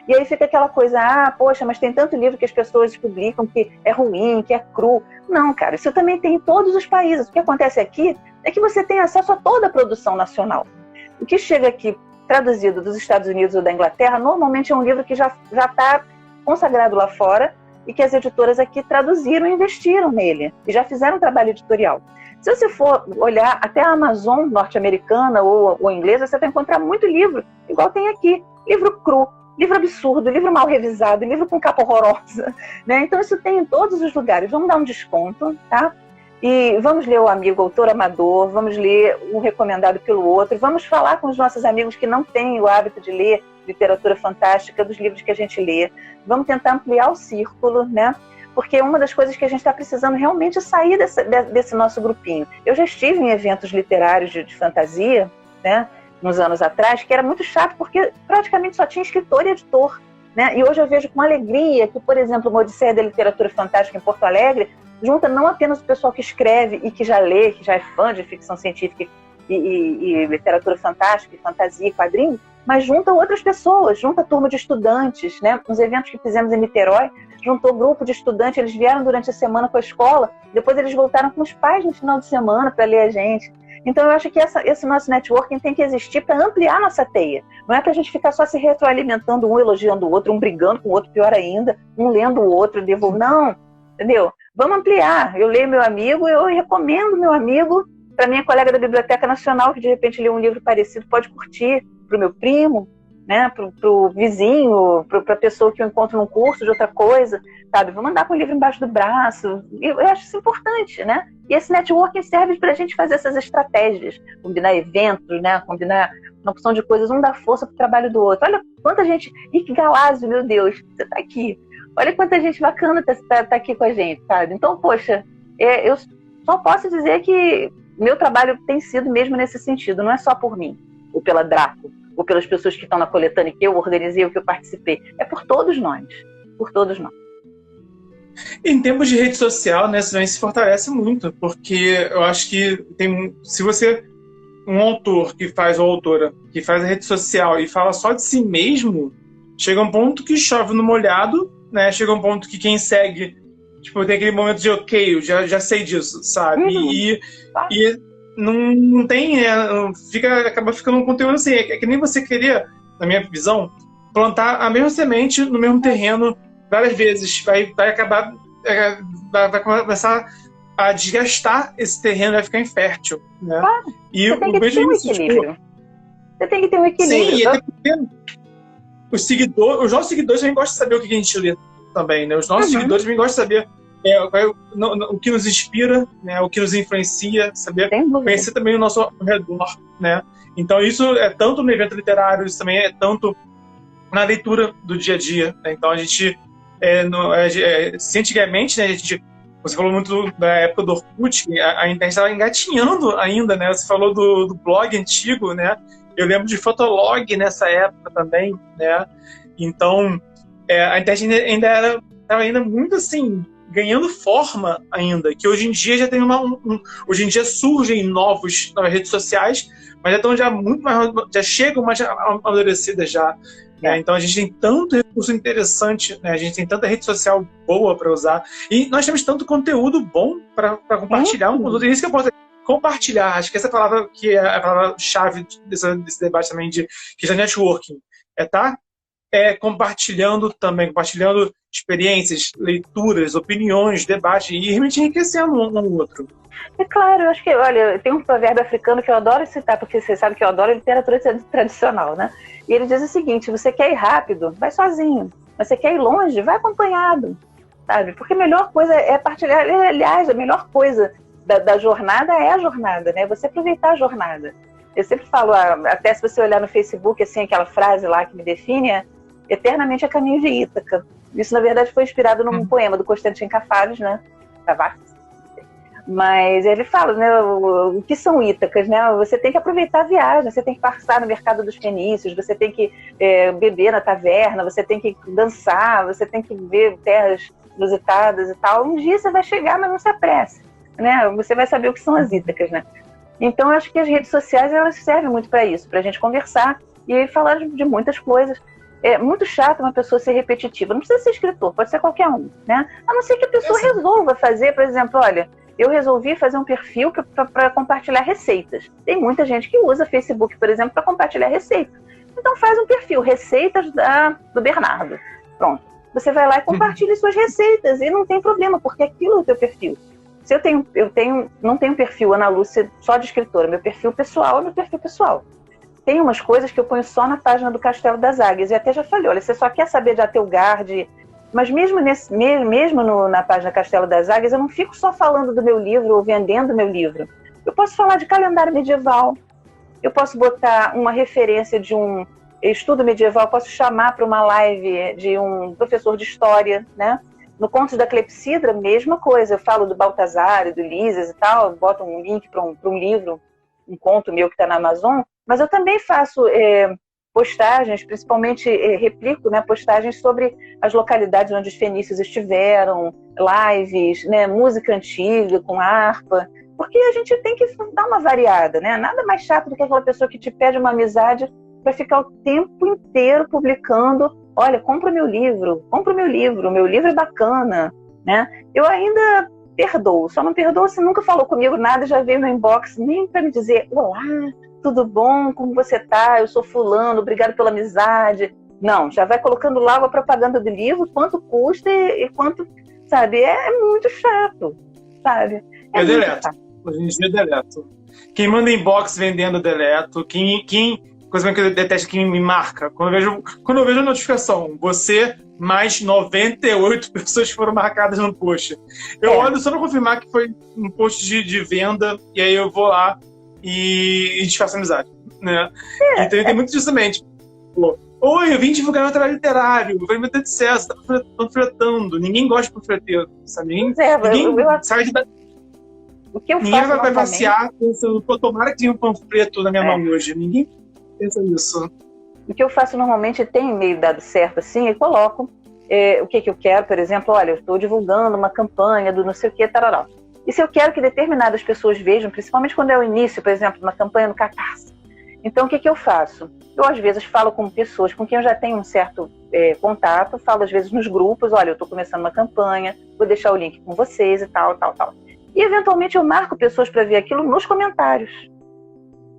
E aí fica aquela coisa, poxa, mas tem tanto livro que as pessoas publicam que é ruim, que é cru. Não, cara, isso também tem em todos os países. O que acontece aqui é que você tem acesso a toda a produção nacional. O que chega aqui traduzido dos Estados Unidos ou da Inglaterra, normalmente é um livro que já está consagrado lá fora e que as editoras aqui traduziram e investiram nele, e já fizeram um trabalho editorial. Se você for olhar até a Amazon norte-americana ou inglesa, você vai encontrar muito livro, igual tem aqui, livro cru, livro absurdo, livro mal revisado, livro com capa horrorosa, né? Então isso tem em todos os lugares. Vamos dar um desconto, tá? E vamos ler o amigo autor amador, vamos ler um recomendado pelo outro, vamos falar com os nossos amigos que não têm o hábito de ler literatura fantástica, dos livros que a gente lê. Vamos tentar ampliar o círculo, né? Porque uma das coisas que a gente está precisando realmente é sair desse nosso grupinho. Eu já estive em eventos literários de fantasia, né? Uns anos atrás, que era muito chato, porque praticamente só tinha escritor e editor, né? E hoje eu vejo com alegria que, por exemplo, o Odisseia da Literatura Fantástica em Porto Alegre junta não apenas o pessoal que escreve e que já lê, que já é fã de ficção científica e literatura fantástica, e fantasia e quadrinhos, mas junta outras pessoas, junta turma de estudantes, né? Nos eventos que fizemos em Niterói, juntou grupo de estudantes, eles vieram durante a semana com a escola, depois eles voltaram com os pais no final de semana para ler a gente. Então eu acho que esse nosso networking tem que existir para ampliar nossa teia. Não é para a gente ficar só se retroalimentando, um elogiando o outro, um brigando com o outro, pior ainda, um lendo o outro, não, entendeu? Vamos ampliar. Eu leio meu amigo, eu recomendo meu amigo para minha colega da Biblioteca Nacional, que de repente lê um livro parecido, pode curtir, para o meu primo, né, para o vizinho, para a pessoa que eu encontro num curso de outra coisa, sabe? Vou mandar com o livro embaixo do braço. Eu acho isso importante, né? E esse networking serve para a gente fazer essas estratégias, combinar eventos, né? Combinar uma opção de coisas, um dá força para o trabalho do outro. Olha quanta gente... Rick Galazzi, meu Deus, você está aqui. Olha quanta gente bacana tá aqui com a gente, sabe? Então, poxa, eu só posso dizer que meu trabalho tem sido mesmo nesse sentido, não é só por mim, ou pela Draco, ou pelas pessoas que estão na coletânea que eu organizei, ou que eu participei. É por todos nós. Por todos nós. Em termos de rede social, né, isso também se fortalece muito, porque eu acho que se você, um autor que faz, ou autora, que faz a rede social e fala só de si mesmo, chega um ponto que chove no molhado, né, chega um ponto que quem segue, tipo, tem aquele momento de ok, eu já sei disso, sabe? E não tem, acaba ficando um conteúdo assim, é que nem você queria, na minha visão, plantar a mesma semente no mesmo terreno várias vezes, vai acabar, vai começar a desgastar esse terreno, vai ficar infértil, né? Claro, e você tem que ter um equilíbrio. Você tem que ter um equilíbrio. Sim, e até porque os nossos seguidores também gostam de saber o que a gente lê também, né? Os nossos seguidores também gostam de saber o que nos inspira, né? O que nos influencia, saber conhecer também o nosso redor, né? Então isso é tanto no evento literário, isso também é tanto na leitura do dia a dia, né? Então a gente antigamente, né, você falou muito da época do Orkut, a internet estava engatinhando ainda, né? Você falou do blog antigo, né? Eu lembro de Fotolog nessa época também, né? Então a internet estava muito assim, ganhando forma ainda, que hoje em dia já tem hoje em dia surgem novas redes sociais, mas já estão muito mais, já chegam mais amadurecidas já. Né? Então a gente tem tanto recurso interessante, né? A gente tem tanta rede social boa para usar, e nós temos tanto conteúdo bom para compartilhar um com os outros. E isso que eu posso compartilhar, acho que essa palavra que é a palavra-chave desse debate também que é networking, compartilhando experiências, leituras, opiniões, debates, e realmente enriquecendo um ao outro. É claro, eu acho que, olha, tem um provérbio africano que eu adoro citar, porque você sabe que eu adoro literatura tradicional, né? E ele diz o seguinte: você quer ir rápido, vai sozinho. Você quer ir longe, vai acompanhado. sabe? Porque a melhor coisa é partilhar. Aliás, a melhor coisa da jornada é a jornada, né? Você aproveitar a jornada. Eu sempre falo, até se você olhar no Facebook, assim, aquela frase lá que me define é eternamente a caminho de Ítaca. Isso, na verdade, foi inspirado num poema do Constantin Caffarus, né? Caffarus. Mas ele fala, né, o que são Ítacas, né? Você tem que aproveitar a viagem, você tem que passar no mercado dos fenícios, você tem que beber na taverna, você tem que dançar, você tem que ver terras inusitadas e tal. Um dia você vai chegar, mas não se apresse, né? Você vai saber o que são as Ítacas, né? Então, eu acho que as redes sociais, elas servem muito para isso, para a gente conversar e falar de muitas coisas. É muito chato uma pessoa ser repetitiva. Não precisa ser escritor, pode ser qualquer um, né? A não ser que a pessoa resolva fazer, por exemplo, olha, eu resolvi fazer um perfil para compartilhar receitas. Tem muita gente que usa Facebook, por exemplo, para compartilhar receitas. Então faz um perfil, receitas do Bernardo. Pronto. Você vai lá e compartilha suas receitas e não tem problema, porque aquilo é o teu perfil. Se não tenho perfil Ana Lúcia só de escritora, meu perfil pessoal é meu perfil pessoal. Tem umas coisas que eu ponho só na página do Castelo das Águias, e até já falei, olha, você só quer saber de Atelgard, mas mesmo na página Castelo das Águias, eu não fico só falando do meu livro ou vendendo meu livro. Eu posso falar de calendário medieval, eu posso botar uma referência de um estudo medieval, posso chamar para uma live de um professor de história, né? No Contos da Clepsidra, mesma coisa, eu falo do Baltazar e do Lísias e tal, eu boto um link para um livro, um conto meu que está na Amazon, mas eu também faço postagens, principalmente replico, né, postagens sobre as localidades onde os fenícios estiveram, lives, né, música antiga com harpa, porque a gente tem que dar uma variada, né? Nada mais chato do que aquela pessoa que te pede uma amizade para ficar o tempo inteiro publicando, olha, compra o meu livro, o meu livro é bacana, né? Eu ainda perdoo, só não perdoo se nunca falou comigo nada, já veio no inbox nem para me dizer, olá, tudo bom, como você tá? Eu sou fulano, obrigado pela amizade. Não, já vai colocando lá a propaganda do livro, quanto custa e quanto, sabe? É muito chato, sabe? Eu deleto. Hoje em dia eu deleto. Quem manda inbox vendendo, eu deleto. Coisa que eu detesto, quem me marca. Quando eu vejo a notificação, você mais 98 pessoas foram marcadas no post. Eu olho só para confirmar que foi um post de venda, e aí eu vou lá e desfaço amizade, né? Então tem muito disso também, tipo, oi, eu vim divulgar meu trabalho literário, eu falei, meu Deus do céu, você tá panfletando, ninguém gosta de panfleteiro, sabe? Ninguém sai de... O que eu ninguém faço vai passear pensando, pô, tomara que tenha um panfleto na minha mão hoje, ninguém pensa nisso. O que eu faço normalmente, tem e-mail dado certo assim, eu coloco o que eu quero, por exemplo, olha, eu estou divulgando uma campanha do não sei o que, tarará. E se eu quero que determinadas pessoas vejam, principalmente quando é o início, por exemplo, uma campanha no Catarse, então o que eu faço? Eu, às vezes, falo com pessoas com quem eu já tenho um certo contato, falo, às vezes, nos grupos, olha, eu estou começando uma campanha, vou deixar o link com vocês e tal. E, eventualmente, eu marco pessoas para ver aquilo nos comentários,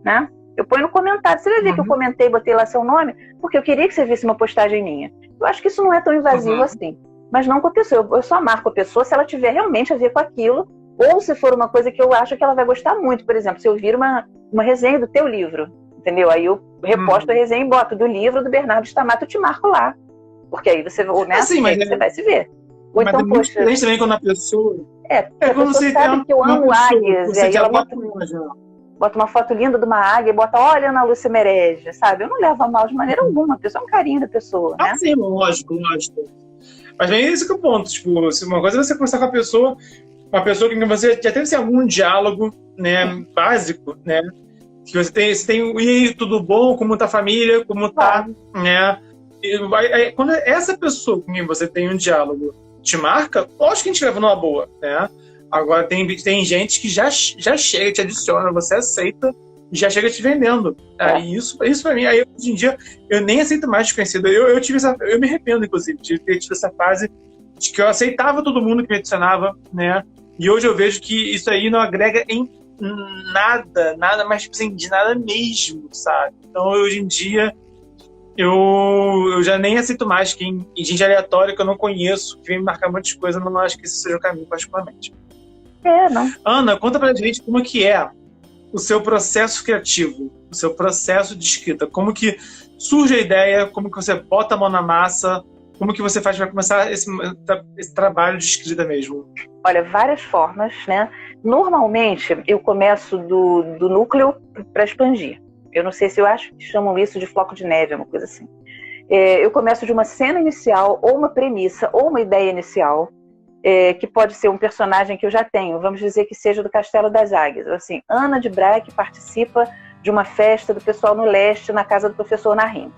né? Eu ponho no comentário, você vai ver que eu comentei, botei lá seu nome, porque eu queria que você visse uma postagem minha. Eu acho que isso não é tão invasivo assim, mas não com a pessoa. Eu só marco a pessoa se ela tiver realmente a ver com aquilo, ou se for uma coisa que eu acho que ela vai gostar muito. Por exemplo, se eu vir uma resenha do teu livro, entendeu? Aí eu reposto a resenha e boto do livro do Bernardo Stamato, eu te marco lá. Porque aí você, né, assim, você vai se ver. Ou mas então, é muito diferente também quando a pessoa... a pessoa sabe que eu amo águias, e aí ela bota uma foto linda de uma águia e bota, olha, Ana Lúcia Merege, sabe? Eu não levo a mal de maneira alguma, a pessoa é um carinho da pessoa, né? Sim, lógico. Mas bem, esse que é o ponto. Tipo, uma coisa é você conversar com uma pessoa que você já teve algum diálogo, né, básico, né? Que você tem, e aí, tudo bom? Como tá a família? Como tá, né? Quando essa pessoa com quem você tem um diálogo te marca, lógico que a gente leva numa boa, né? Agora tem gente que já chega, te adiciona, você aceita e já chega te vendendo. Aí isso pra mim, aí hoje em dia eu nem aceito mais desconhecido. Eu me arrependo, inclusive, de ter tido essa fase de que eu aceitava todo mundo que me adicionava, né? E hoje eu vejo que isso aí não agrega em nada mais, tipo assim, de nada mesmo, sabe? Então hoje em dia eu já nem aceito mais gente aleatória que eu não conheço, que vem me marcar muitas coisas, eu não acho que esse seja o caminho, particularmente. Não. Ana, conta pra gente como que é o seu processo criativo, o seu processo de escrita, como que surge a ideia, como que você bota a mão na massa, como que você faz para começar esse trabalho de escrita mesmo? Olha, várias formas, né? Normalmente, eu começo do núcleo para expandir. Eu não sei se eu acho que chamam isso de floco de neve, uma coisa assim. Eu começo de uma cena inicial, ou uma premissa, ou uma ideia inicial, que pode ser um personagem que eu já tenho, vamos dizer que seja do Castelo das Águias. Assim, Ana de Braque participa de uma festa do pessoal no leste, na casa do professor Narim.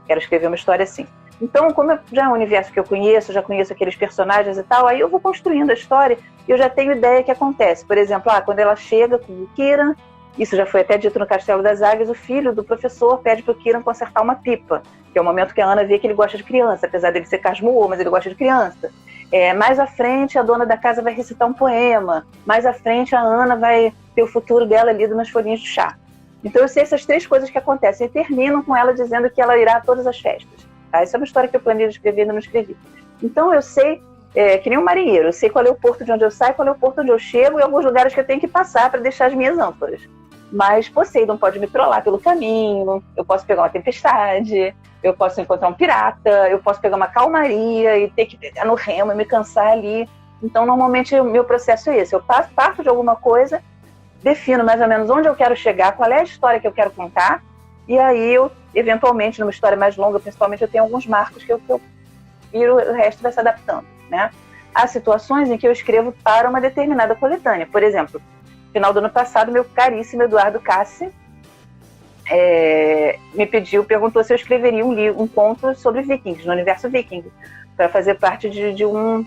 Quero escrever uma história assim. Então, como já é um universo que eu conheço, já conheço aqueles personagens e tal, aí eu vou construindo a história e eu já tenho ideia que acontece. Por exemplo, quando ela chega com o Kiran, isso já foi até dito no Castelo das Águias, o filho do professor pede para o Kiran consertar uma pipa, que é o momento que a Ana vê que ele gosta de criança, apesar dele ser casmurro, mas ele gosta de criança. Mais à frente, a dona da casa vai recitar um poema. Mais à frente, a Ana vai ter o futuro dela lido nas folhinhas de chá. Então, eu sei essas 3 coisas que acontecem e terminam com ela dizendo que ela irá a todas as festas. Tá? Isso é uma história que eu planejo escrever e ainda não escrevi. Então, eu sei, que nem um marinheiro, eu sei qual é o porto de onde eu saio, qual é o porto onde eu chego e alguns lugares que eu tenho que passar para deixar as minhas âncoras. Mas Poseidon pode me trollar pelo caminho, eu posso pegar uma tempestade, eu posso encontrar um pirata, eu posso pegar uma calmaria e ter que pegar no remo e me cansar ali. Então, normalmente, o meu processo é esse. Eu parto de alguma coisa, defino mais ou menos onde eu quero chegar, qual é a história que eu quero contar, e aí eu, eventualmente, numa história mais longa, principalmente, eu tenho alguns marcos que eu viro, o resto vai se adaptando, né? Há situações em que eu escrevo para uma determinada coletânea. Por exemplo, no final do ano passado, meu caríssimo Eduardo Cassi me perguntou se eu escreveria um conto sobre vikings, no universo viking, para fazer parte de um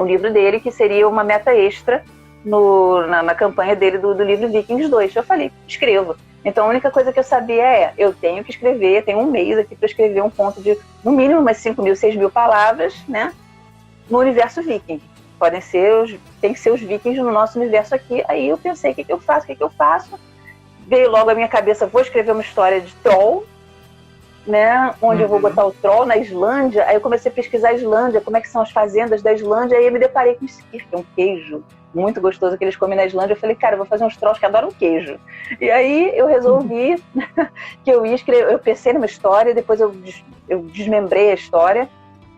livro dele, que seria uma meta extra na campanha dele do livro Vikings 2. Eu falei, escrevo. Então a única coisa que eu sabia eu tenho que escrever, tenho um mês aqui para escrever um conto de, no mínimo, umas 5.000, 6.000 palavras, né, no universo viking. Tem que ser os vikings no nosso universo aqui. Aí eu pensei, o que eu faço? Veio logo à minha cabeça, vou escrever uma história de troll, né, onde eu vou botar o troll na Islândia. Aí eu comecei a pesquisar a Islândia, como é que são as fazendas da Islândia, aí eu me deparei com skir, que é um queijo muito gostoso que eles comem na Islândia. Eu falei, cara, eu vou fazer uns trolls que adoram queijo. E aí eu resolvi que eu ia escrever, eu pensei numa história, depois eu desmembrei a história,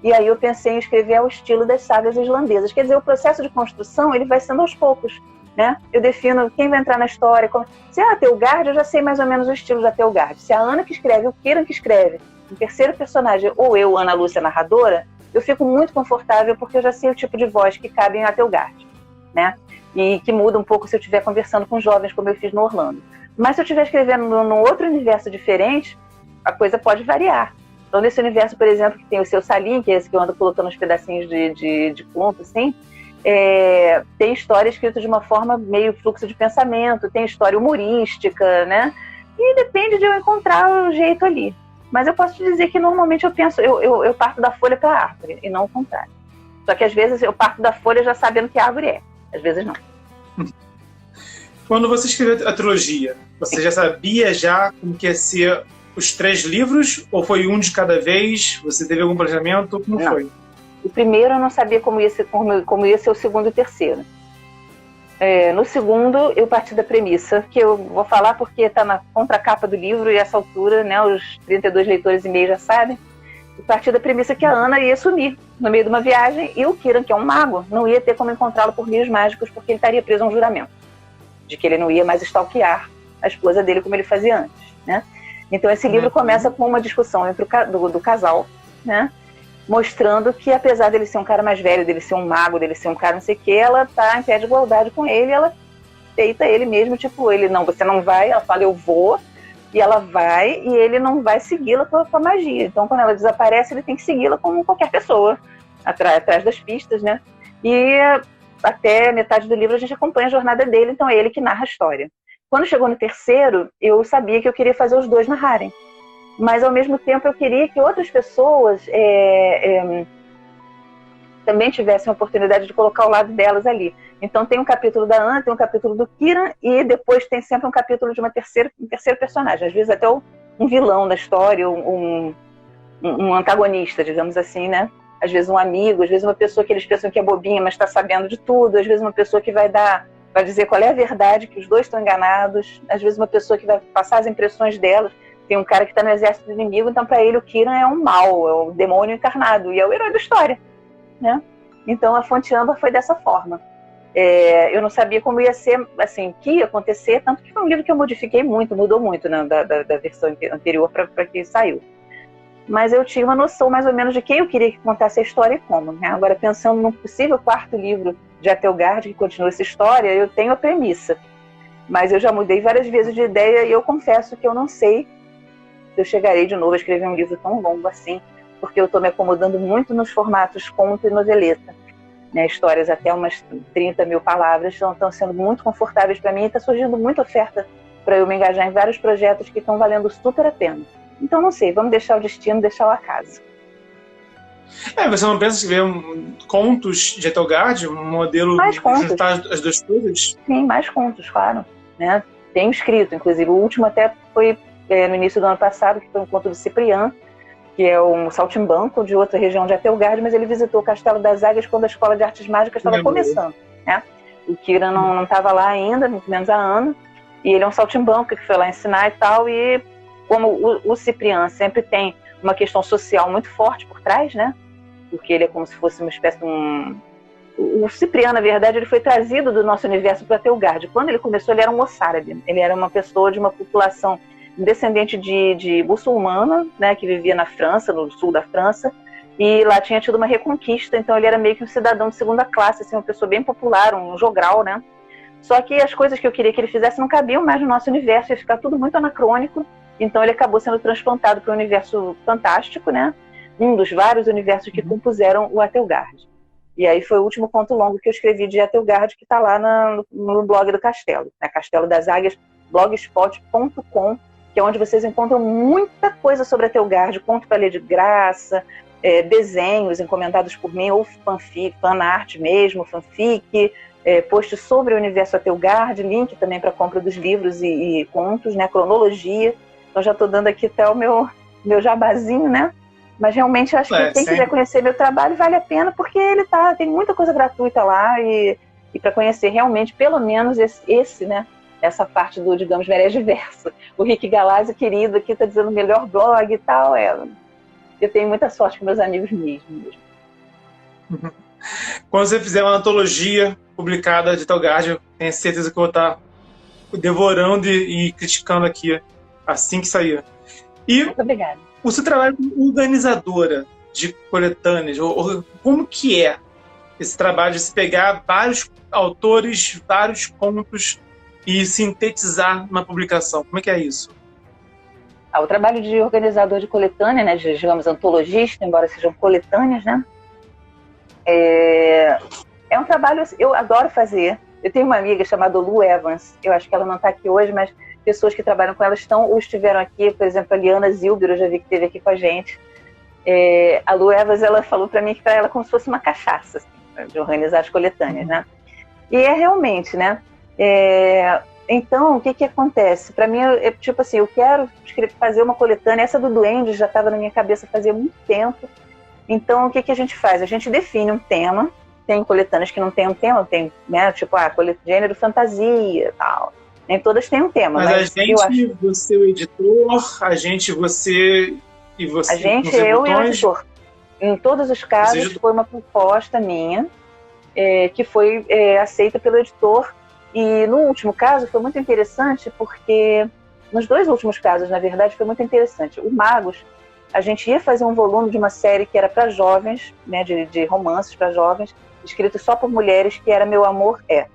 e aí eu pensei em escrever ao estilo das sagas islandesas. Quer dizer, o processo de construção, ele vai sendo aos poucos, né? Eu defino quem vai entrar na história. Se é a Telgard, eu já sei mais ou menos o estilo da Telgard. Se é a Ana que escreve, o Kiran que escreve, o terceiro personagem, ou eu, Ana Lúcia, narradora, eu fico muito confortável porque eu já sei o tipo de voz que cabe em Telgard, né? E que muda um pouco se eu estiver conversando com jovens, como eu fiz no Orlando. Mas se eu estiver escrevendo num outro universo diferente, a coisa pode variar. Então, nesse universo, por exemplo, que tem o seu Salim, que é esse que eu ando colocando uns pedacinhos de conto, assim, tem história escrita de uma forma meio fluxo de pensamento, tem história humorística, né? E depende de eu encontrar o jeito ali. Mas eu posso te dizer que normalmente eu parto da folha para a árvore, e não o contrário. Só que às vezes eu parto da folha já sabendo que a árvore é. Às vezes não. Quando você escreveu a trilogia, você já sabia como que ia ser os 3 livros? Ou foi um de cada vez? Você teve algum planejamento? Como não. Foi? O primeiro eu não sabia como ia ser o segundo e o terceiro. No segundo, eu parti da premissa, que eu vou falar porque está na contracapa do livro, e essa altura, né, os 32 leitores e meio já sabem. Eu parti da premissa que a Ana ia sumir no meio de uma viagem, e o Kiran, que é um mago, não ia ter como encontrá-lo por meios mágicos, porque ele estaria preso a um juramento de que ele não ia mais stalkear a esposa dele como ele fazia antes, né? Então esse livro começa com uma discussão entre do casal, né? Mostrando que, apesar dele ser um cara mais velho, dele ser um mago, dele ser um cara não sei o que, ela tá em pé de igualdade com ele, ela deita ele mesmo, tipo, ele, não, você não vai, ela fala, eu vou, e ela vai, e ele não vai segui-la com a magia. Então, quando ela desaparece, ele tem que segui-la como qualquer pessoa, atrás das pistas, né? E até metade do livro a gente acompanha a jornada dele, então é ele que narra a história. Quando chegou no terceiro, eu sabia que eu queria fazer os dois narrarem. Mas, ao mesmo tempo, eu queria que outras pessoas também tivessem a oportunidade de colocar o lado delas ali. Então, tem um capítulo da Ana, tem um capítulo do Kiran, e depois tem sempre um capítulo de um terceiro personagem. Às vezes até um vilão da história, um antagonista, digamos assim, né? Às vezes um amigo, às vezes uma pessoa que eles pensam que é bobinha, mas está sabendo de tudo. Às vezes uma pessoa que vai dizer qual é a verdade, que os dois estão enganados. Às vezes uma pessoa que vai passar as impressões delas. tem um cara que está no exército inimigo, então para ele o Kiran é um mal, é um demônio encarnado, e é o herói da história, né? Então a Fonte Âmbar foi dessa forma. Eu não sabia como ia ser, assim, o que ia acontecer, tanto que foi um livro que eu modifiquei muito, mudou muito, né, da versão anterior para que saiu. Mas eu tinha uma noção mais ou menos de quem eu queria que contasse a história e como, né? Agora, pensando num possível quarto livro de Atelgard que continua essa história, eu tenho a premissa. Mas eu já mudei várias vezes de ideia e eu confesso que eu não sei se eu chegarei de novo a escrever um livro tão longo assim, porque eu estou me acomodando muito nos formatos conto e noveleta. Né, histórias até umas 30 mil palavras estão sendo muito confortáveis para mim e está surgindo muita oferta para eu me engajar em vários projetos que estão valendo super a pena. Então, não sei, vamos deixar o destino, deixar o acaso. Você não pensa que ver contos de Atelgard, um modelo de juntar as duas coisas? Sim, mais contos, claro. Né? Tenho escrito, inclusive. O último até foi no início do ano passado, que foi um conto do Cipriano, que é um saltimbanco de outra região de Atelgard, mas ele visitou o Castelo das Águias quando a Escola de Artes Mágicas estava começando. Né? O Kiran não estava lá ainda, muito menos a Ana, e ele é um saltimbanco que foi lá ensinar e tal, e como o Cipriano sempre tem uma questão social muito forte por trás, né? Porque ele é como se fosse uma espécie de O Cipriano, na verdade, ele foi trazido do nosso universo para Atelgard. Quando ele começou, ele era um moçárabe. Ele era uma pessoa de uma população descendente de muçulmana, né, que vivia na França, no sul da França, e lá tinha tido uma reconquista, então ele era meio que um cidadão de segunda classe, assim, uma pessoa bem popular, um jogral, né? Só que as coisas que eu queria que ele fizesse não cabiam mais no nosso universo, ia ficar tudo muito anacrônico, então ele acabou sendo transplantado para o universo fantástico, né? Um dos vários universos que compuseram o Atelgard. E aí foi o último conto longo que eu escrevi de Atelgard, que está lá no blog do Castelo, né? Castelo das Águias, blogspot.com, que é onde vocês encontram muita coisa sobre Atelgard, conto para ler de graça, desenhos encomendados por mim, ou fanart mesmo, fanfic, posts sobre o universo Atelgard, link também para compra dos livros e contos, né, cronologia. Então já estou dando aqui até o meu jabazinho, né? Mas realmente eu acho que quem quiser conhecer meu trabalho vale a pena, porque ele tem muita coisa gratuita lá e para conhecer realmente, pelo menos esse, né? Essa parte do, digamos, Merege Verso. O Rick Galazzi, querido, aqui está dizendo melhor blog e tal. Eu tenho muita sorte com meus amigos mesmo. Quando você fizer uma antologia publicada de Atelgard, eu tenho certeza que eu vou estar devorando e criticando aqui assim que sair. E muito obrigada. O seu trabalho como organizadora de coletâneas, como que é esse trabalho de se pegar vários autores, vários contos e sintetizar uma publicação? Como é que é isso? O trabalho de organizador de coletânea, né, digamos antologista, embora sejam coletâneas, né, é um trabalho que eu adoro fazer. Eu tenho uma amiga chamada Lu Evans, eu acho que ela não está aqui hoje, mas pessoas que trabalham com ela estão ou estiveram aqui, por exemplo, a Liana Zilber, eu já vi que esteve aqui com a gente. A Lu Evans, ela falou para mim que para ela é como se fosse uma cachaça, assim, de organizar as coletâneas, né? E é realmente, né? Então, o que acontece? Para mim, tipo assim, eu quero fazer uma coletânea, essa do Duende já estava na minha cabeça fazia muito tempo. Então, o que a gente faz? A gente define um tema, tem coletâneas que não tem um tema, tem, né, tipo, gênero fantasia e tal. Nem todas têm um tema. Mas a gente, você o editor, você e você. A gente, eu e o editor. Em todos os casos, foi uma proposta minha, que foi aceita pelo editor. E no último caso foi muito interessante, porque nos dois últimos casos, na verdade, foi muito interessante. O Magos, a gente ia fazer um volume de uma série que era para jovens, né, de romances para jovens, escrito só por mulheres, que era Meu Amor É.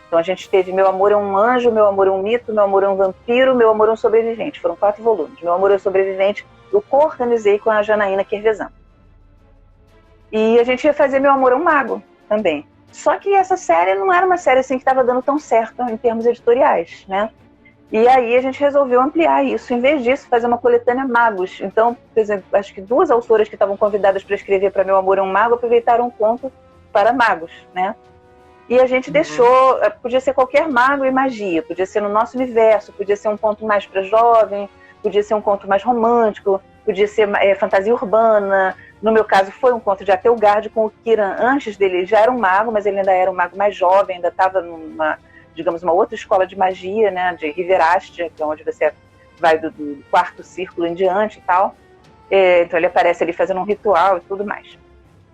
Então a gente teve Meu Amor é um Anjo, Meu Amor é um Mito, Meu Amor é um Vampiro, Meu Amor é um Sobrevivente. Foram 4 volumes. Meu Amor é um Sobrevivente, eu co-organizei com a Janaína Quervezan. E a gente ia fazer Meu Amor é um Mago também. Só que essa série não era uma série assim que estava dando tão certo em termos editoriais, né? E aí a gente resolveu ampliar isso. Em vez disso, fazer uma coletânea Magos. Então, por exemplo, acho que 2 autoras que estavam convidadas para escrever para Meu Amor é um Mago aproveitaram um conto para magos, né? E a gente deixou, podia ser qualquer mago e magia, podia ser no nosso universo, podia ser um conto mais para jovem, podia ser um conto mais romântico, podia ser fantasia urbana. No meu caso foi um conto de Atelgard com o Kiran. Antes dele já era um mago, mas ele ainda era um mago mais jovem, ainda estava numa, digamos, uma outra escola de magia, né, de Riverastia, que é onde você vai do quarto círculo em diante e tal. Então ele aparece ali fazendo um ritual e tudo mais.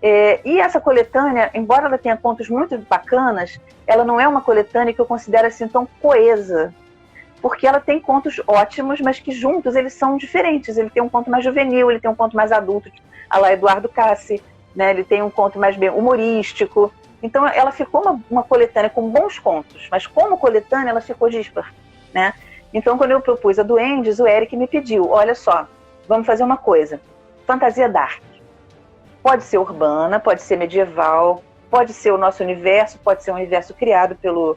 E essa coletânea, embora ela tenha contos muito bacanas, ela não é uma coletânea que eu considero assim tão coesa, porque ela tem contos ótimos, mas que juntos eles são diferentes. Ele tem um conto mais juvenil, ele tem um conto mais adulto, a lá Eduardo Cassi, né? Ele tem um conto mais bem humorístico. Então ela ficou uma coletânea com bons contos, mas como coletânea ela ficou dispar, né? Então quando eu propus a Duendes, o Eric me pediu, olha só, vamos fazer uma coisa, fantasia dark. Pode ser urbana, pode ser medieval, pode ser o nosso universo, pode ser um universo criado pelo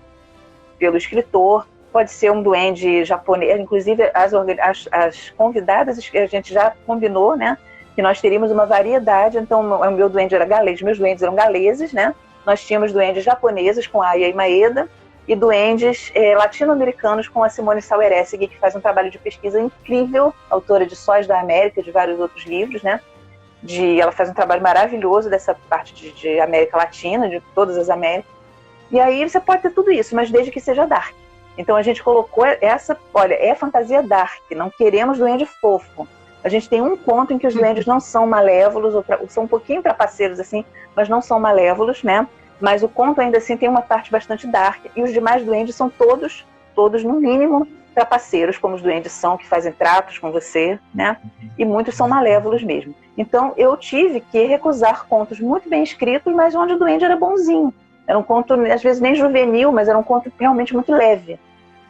escritor, pode ser um duende japonês. Inclusive, as convidadas, a gente já combinou, né, que nós teríamos uma variedade. Então, o meu duende era galês, meus duendes eram galeses, né? Nós tínhamos duendes japoneses com a Aya Maeda e duendes latino-americanos com a Simone Saueressig, que faz um trabalho de pesquisa incrível, autora de Sóis da América e de vários outros livros, né? Ela faz um trabalho maravilhoso dessa parte de América Latina, de todas as Américas. E aí você pode ter tudo isso, mas desde que seja dark. Então a gente colocou olha, é fantasia dark, não queremos duende fofo. A gente tem um conto em que os duendes não são malévolos, são um pouquinho trapaceiros assim, mas não são malévolos, né? Mas o conto ainda assim tem uma parte bastante dark, e os demais duendes são todos no mínimo trapaceiros, como os duendes são, que fazem tratos com você, né? E muitos são malévolos mesmo. Então eu tive que recusar contos muito bem escritos, mas onde o duende era bonzinho. Era um conto, às vezes nem juvenil, mas era um conto realmente muito leve.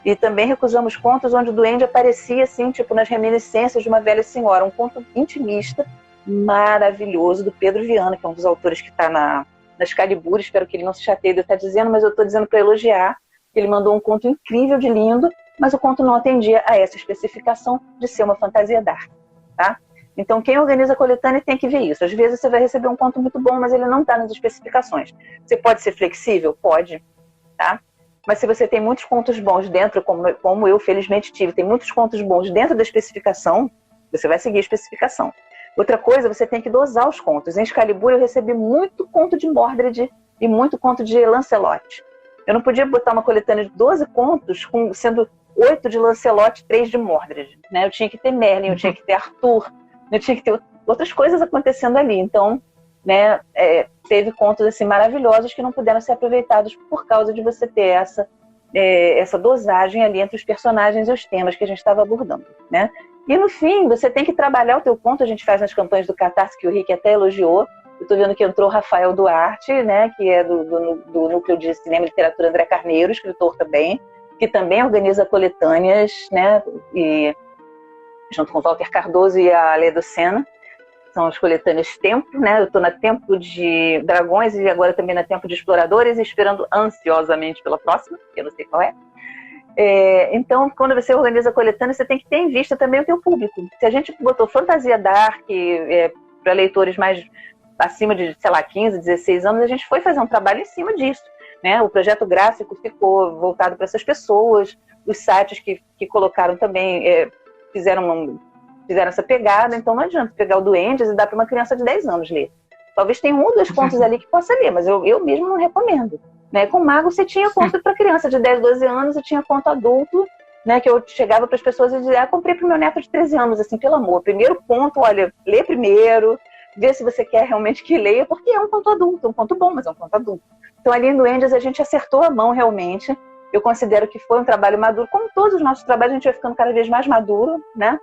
E também recusamos contos onde o duende aparecia assim, tipo nas reminiscências de uma velha senhora. Um conto intimista, maravilhoso, do Pedro Viana, que é um dos autores que está na Excalibur. Espero que ele não se chateie de eu estar dizendo, mas eu estou dizendo para elogiar. Ele mandou um conto incrível de lindo, mas o conto não atendia a essa especificação de ser uma fantasia dark, tá? Então quem organiza a coletânea tem que ver isso. Às vezes você vai receber um conto muito bom, mas ele não está nas especificações. Você pode ser flexível? Pode, tá? Mas se você tem muitos contos bons dentro, como eu felizmente tive, tem muitos contos bons dentro da especificação, você vai seguir a especificação. Outra coisa, você tem que dosar os contos. Em Excalibur eu recebi muito conto de Mordred e muito conto de Lancelot. Eu não podia botar uma coletânea de 12 contos, sendo 8 de Lancelot e 3 de Mordred, né? Eu tinha que ter Merlin, eu tinha que ter Arthur, eu tinha que ter outras coisas acontecendo ali. Então, né, teve contos assim, maravilhosos que não puderam ser aproveitados por causa de você ter essa dosagem ali entre os personagens e os temas que a gente estava abordando, né? E no fim, você tem que trabalhar o teu conto. A gente faz nas campanhas do Catarse, que o Rick até elogiou. Eu estou vendo que entrou o Rafael Duarte, né, que é do Núcleo de Cinema e Literatura André Carneiro, escritor também, que também organiza coletâneas, né, e, junto com o Walter Cardoso e a Leda Sena. São as coletâneas Tempo, né? Eu estou na Tempo de Dragões e agora também na Tempo de Exploradores, esperando ansiosamente pela próxima, que eu não sei qual é. Então, quando você organiza a coletânea, você tem que ter em vista também o teu público. Se a gente botou fantasia dark para leitores mais acima de, sei lá, 15, 16 anos, a gente foi fazer um trabalho em cima disso, né? O projeto gráfico ficou voltado para essas pessoas, os sites que colocaram também fizeram essa pegada. Então não adianta pegar o Duendes e dar para uma criança de 10 anos ler. Talvez tenha um ou dois contos ali que possa ler, mas eu mesmo não recomendo, né? Com Mago você tinha conto para criança de 10, 12 anos e tinha conto adulto, né? Que eu chegava para as pessoas e dizia, comprei para o meu neto de 13 anos, assim, pelo amor. Primeiro conto, olha, lê primeiro, vê se você quer realmente que leia, porque é um conto adulto, um conto bom, mas é um conto adulto. Então ali em Duendes a gente acertou a mão realmente. Eu considero que foi um trabalho maduro. Como todos os nossos trabalhos, a gente vai ficando cada vez mais maduro, né?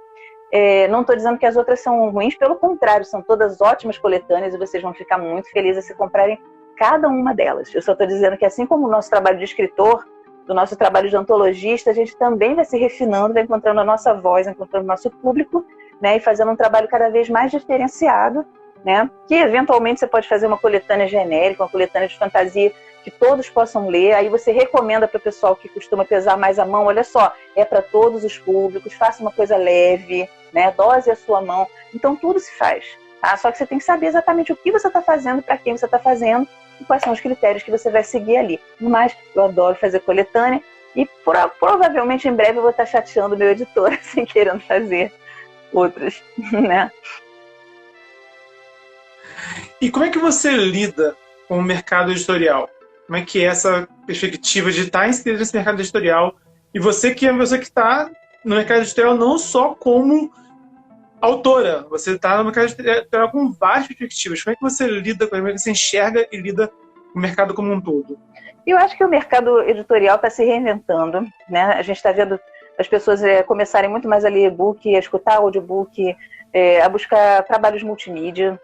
Não estou dizendo que as outras são ruins, pelo contrário, são todas ótimas coletâneas e vocês vão ficar muito felizes se comprarem cada uma delas. Eu só estou dizendo que assim como o nosso trabalho de escritor, do nosso trabalho de antologista, a gente também vai se refinando, vai encontrando a nossa voz, encontrando o nosso público, né, e fazendo um trabalho cada vez mais diferenciado, né, que eventualmente você pode fazer uma coletânea genérica, uma coletânea de fantasia que todos possam ler. Aí você recomenda para o pessoal que costuma pesar mais a mão, olha só, é para todos os públicos, faça uma coisa leve, né, dose a sua mão. Então tudo se faz, tá? Só que você tem que saber exatamente o que você está fazendo, para quem você está fazendo e quais são os critérios que você vai seguir ali. Mas eu adoro fazer coletânea e provavelmente em breve eu vou estar chateando o meu editor, assim, querendo fazer outras, né? E como é que você lida com o mercado editorial? Como é que é essa perspectiva de estar inserido nesse mercado editorial? E você que é uma pessoa que está no mercado editorial não só como autora, você está no mercado editorial com várias perspectivas. Como é que você lida com como é que você enxerga e lida com o mercado como um todo? Eu acho que o mercado editorial está se reinventando, né? A gente está vendo as pessoas começarem muito mais a ler e-book, a escutar audiobook, a buscar trabalhos multimídia.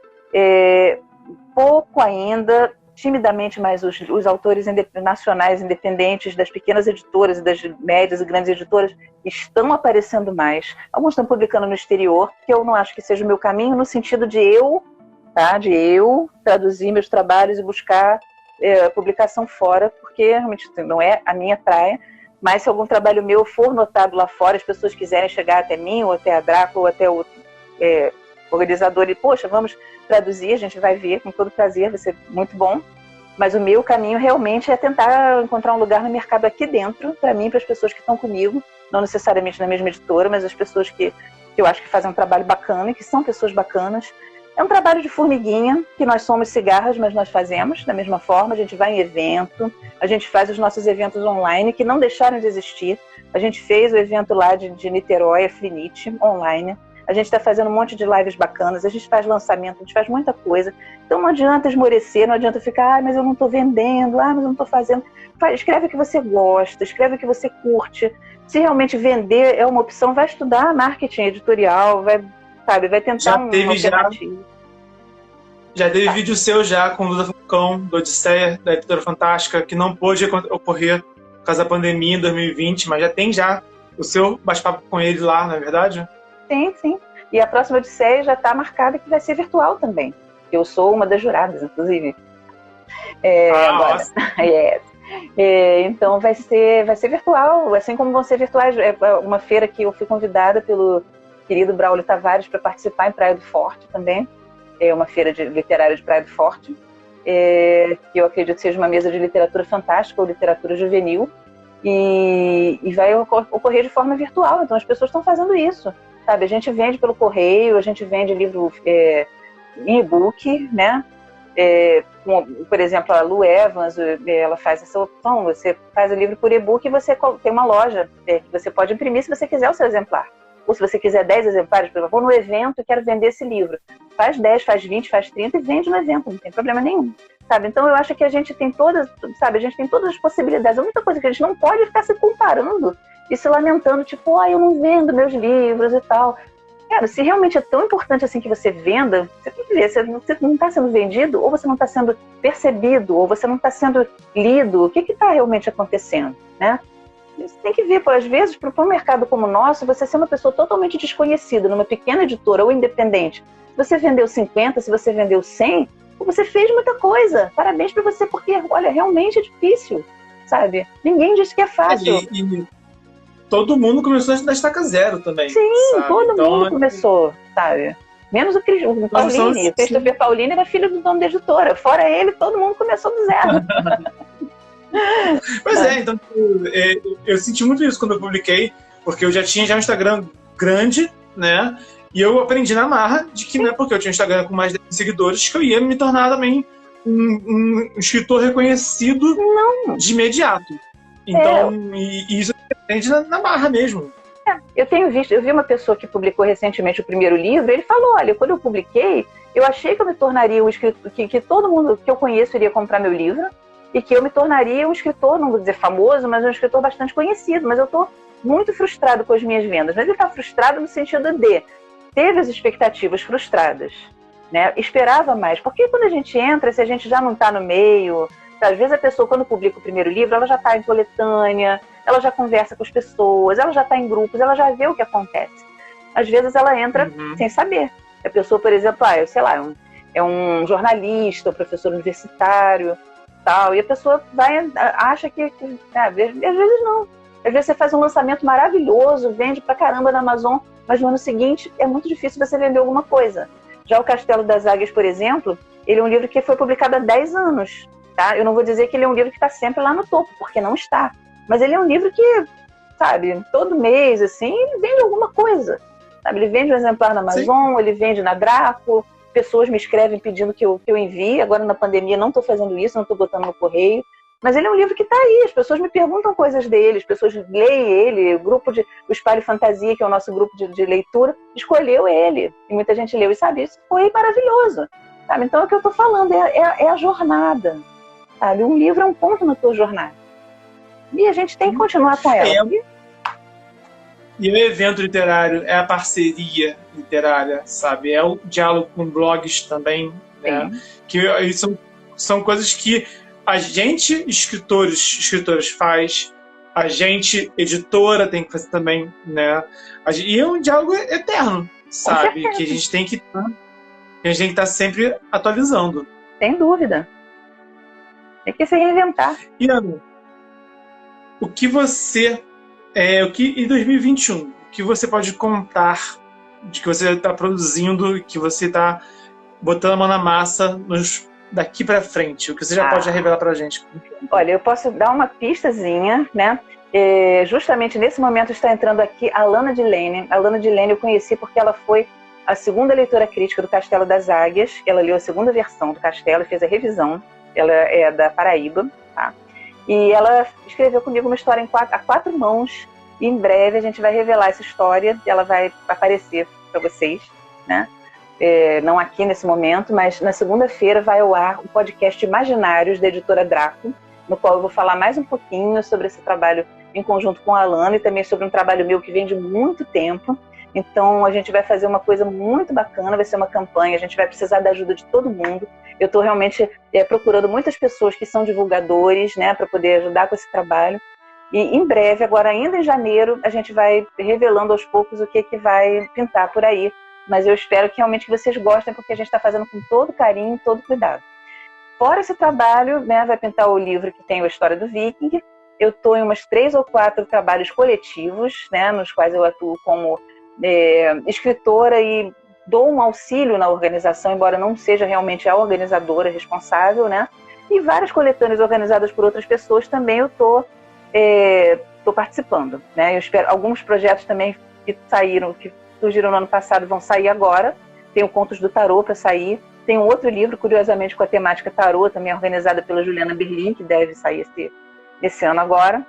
Pouco ainda, timidamente, mas os autores nacionais independentes das pequenas editoras e das médias e grandes editoras estão aparecendo mais. Alguns estão publicando no exterior, que eu não acho que seja o meu caminho, no sentido de eu traduzir meus trabalhos e buscar publicação fora, porque realmente não é a minha praia. Mas se algum trabalho meu for notado lá fora, as pessoas quiserem chegar até mim, ou até a Draco, ou até o organizador, e, poxa, vamos traduzir, a gente vai ver com todo prazer, vai ser muito bom. Mas o meu caminho realmente é tentar encontrar um lugar no mercado aqui dentro, para mim, para as pessoas que estão comigo, não necessariamente na mesma editora, mas as pessoas que eu acho que fazem um trabalho bacana e que são pessoas bacanas. É um trabalho de formiguinha, que nós somos cigarras, mas nós fazemos da mesma forma. A gente vai em evento, a gente faz os nossos eventos online, que não deixaram de existir. A gente fez o evento lá de Niterói, a Flinite, online. A gente está fazendo um monte de lives bacanas, a gente faz lançamento, a gente faz muita coisa. Então não adianta esmorecer, não adianta ficar, mas eu não estou vendendo, mas eu não estou fazendo. Escreve o que você gosta, escreve o que você curte. Se realmente vender é uma opção, vai estudar marketing editorial, vai tentar uma alternativa. Já teve vídeo seu com o Luda Falcão, do Odisseia, da Editora Fantástica, que não pôde ocorrer por causa da pandemia em 2020, mas já o seu bate-papo com ele lá, não é verdade? Sim. E a próxima Odisseia já está marcada, que vai ser virtual também. Eu sou uma das juradas, inclusive. Agora. Então vai ser virtual, assim como vão ser virtuais. É uma feira que eu fui convidada pelo querido Braulio Tavares para participar em Praia do Forte também. É uma feira literária de Praia do Forte, que eu acredito seja uma mesa de literatura fantástica ou literatura juvenil, e vai ocorrer de forma virtual. Então as pessoas estão fazendo isso, sabe? A gente vende pelo correio, a gente vende livro em e-book, né? Por exemplo, a Lu Evans, ela faz essa opção. Você faz o livro por e-book e você tem uma loja que você pode imprimir se você quiser o seu exemplar. Ou se você quiser 10 exemplares, por exemplo, vou no evento e quero vender esse livro. Faz 10, faz 20, faz 30 e vende no evento, não tem problema nenhum. Sabe? Então eu acho que a gente tem todas as possibilidades. A única coisa que a gente não pode é ficar se comparando e se lamentando, tipo, eu não vendo meus livros e tal. Cara, se realmente é tão importante assim que você venda, você tem que ver, você não está sendo vendido, ou você não está sendo percebido, ou você não está sendo lido. O que está realmente acontecendo, né? Você tem que ver, às vezes, para um mercado como o nosso, você ser uma pessoa totalmente desconhecida, numa pequena editora ou independente. Se você vendeu 50, se você vendeu 100, você fez muita coisa. Parabéns para você, porque, olha, realmente é difícil, sabe? Ninguém disse que é fácil. E todo mundo começou da estaca zero também. Sim, sabe? Todo mundo começou, sabe? Menos o Paulini. O Christopher Paulini era filho do dono da editora. Fora ele, todo mundo começou do zero. Pois então eu senti muito isso quando eu publiquei, porque eu já tinha um Instagram grande, né? E eu aprendi na marra de que não é porque eu tinha um Instagram com mais de 10 seguidores que eu ia me tornar também um escritor reconhecido de imediato. Então, e isso aprende na marra mesmo. Eu vi uma pessoa que publicou recentemente o primeiro livro, ele falou, olha, quando eu publiquei, eu achei que eu me tornaria um escritor, que todo mundo que eu conheço iria comprar meu livro, e que eu me tornaria um escritor, não vou dizer famoso, mas um escritor bastante conhecido. Mas eu estou muito frustrado com as minhas vendas. Mas ele está frustrado no sentido de teve as expectativas frustradas, né? Esperava mais. Porque quando a gente entra, se a gente já não está no meio, às vezes a pessoa, quando publica o primeiro livro, ela já está em coletânea, ela já conversa com as pessoas, ela já está em grupos, ela já vê o que acontece. Às vezes ela entra sem saber. A pessoa, por exemplo, é um jornalista, um professor universitário, tal, e a pessoa acha que às vezes não. Às vezes você faz um lançamento maravilhoso, vende pra caramba na Amazon, mas no ano seguinte é muito difícil você vender alguma coisa. Já o Castelo das Águias, por exemplo, ele é um livro que foi publicado há 10 anos. Tá? Eu não vou dizer que ele é um livro que está sempre lá no topo, porque não está. Mas ele é um livro que, sabe, todo mês, assim, ele vende alguma coisa. Sabe? Ele vende um exemplar na Amazon, ele vende na Draco, pessoas me escrevem pedindo que eu envie. Agora, na pandemia, não estou fazendo isso, não estou botando no correio. Mas ele é um livro que está aí, as pessoas me perguntam coisas dele, as pessoas leem ele, o Espalho Fantasia, que é o nosso grupo de leitura, escolheu ele. E muita gente leu e sabe, isso foi maravilhoso. Sabe? Então é o que eu estou falando, é a jornada. Sabe? Um livro é um ponto na tua jornada. E a gente tem que continuar com ela. E o evento literário é a parceria literária, sabe? É o diálogo com blogs também, né? Que são coisas que a gente, escritores faz, a gente, editora, tem que fazer também, né? E é um diálogo eterno, sabe? Que a gente tem que estar sempre atualizando. Sem dúvida. Tem que se reinventar. E Ana, o que em 2021, o que você pode contar de que você está produzindo, que você está botando a mão na massa daqui para frente? O que você já pode revelar para a gente? Olha, eu posso dar uma pistazinha, né? Justamente nesse momento está entrando aqui a Lana Dilene. A Lana Dilene eu conheci porque ela foi a segunda leitora crítica do Castelo das Águias. Ela leu a segunda versão do Castelo e fez a revisão. Ela é da Paraíba, tá? E ela escreveu comigo uma história a 4 mãos. E em breve a gente vai revelar essa história. Ela vai aparecer para vocês, né? Não aqui nesse momento, mas na segunda-feira vai ao ar o podcast Imaginários da editora Draco, no qual eu vou falar mais um pouquinho sobre esse trabalho em conjunto com a Alana e também sobre um trabalho meu que vem de muito tempo. Então a gente vai fazer uma coisa muito bacana, vai ser uma campanha, a gente vai precisar da ajuda de todo mundo. Eu estou realmente procurando muitas pessoas que são divulgadores, né, para poder ajudar com esse trabalho. E em breve, agora ainda em janeiro, a gente vai revelando aos poucos o que vai pintar por aí. Mas eu espero que realmente vocês gostem, porque a gente está fazendo com todo carinho, todo cuidado. Fora esse trabalho, né, vai pintar o livro que tem a história do Viking. Eu estou em umas 3 ou 4 trabalhos coletivos, né, nos quais eu atuo como escritora e dou um auxílio na organização, embora não seja realmente a organizadora responsável, né? E várias coletâneas organizadas por outras pessoas também eu estou participando, né? Eu espero alguns projetos também que surgiram no ano passado vão sair agora. Tem o Contos do Tarô para sair. Tem um outro livro, curiosamente, com a temática tarô, também organizada pela Juliana Berlim, que deve sair esse ano agora.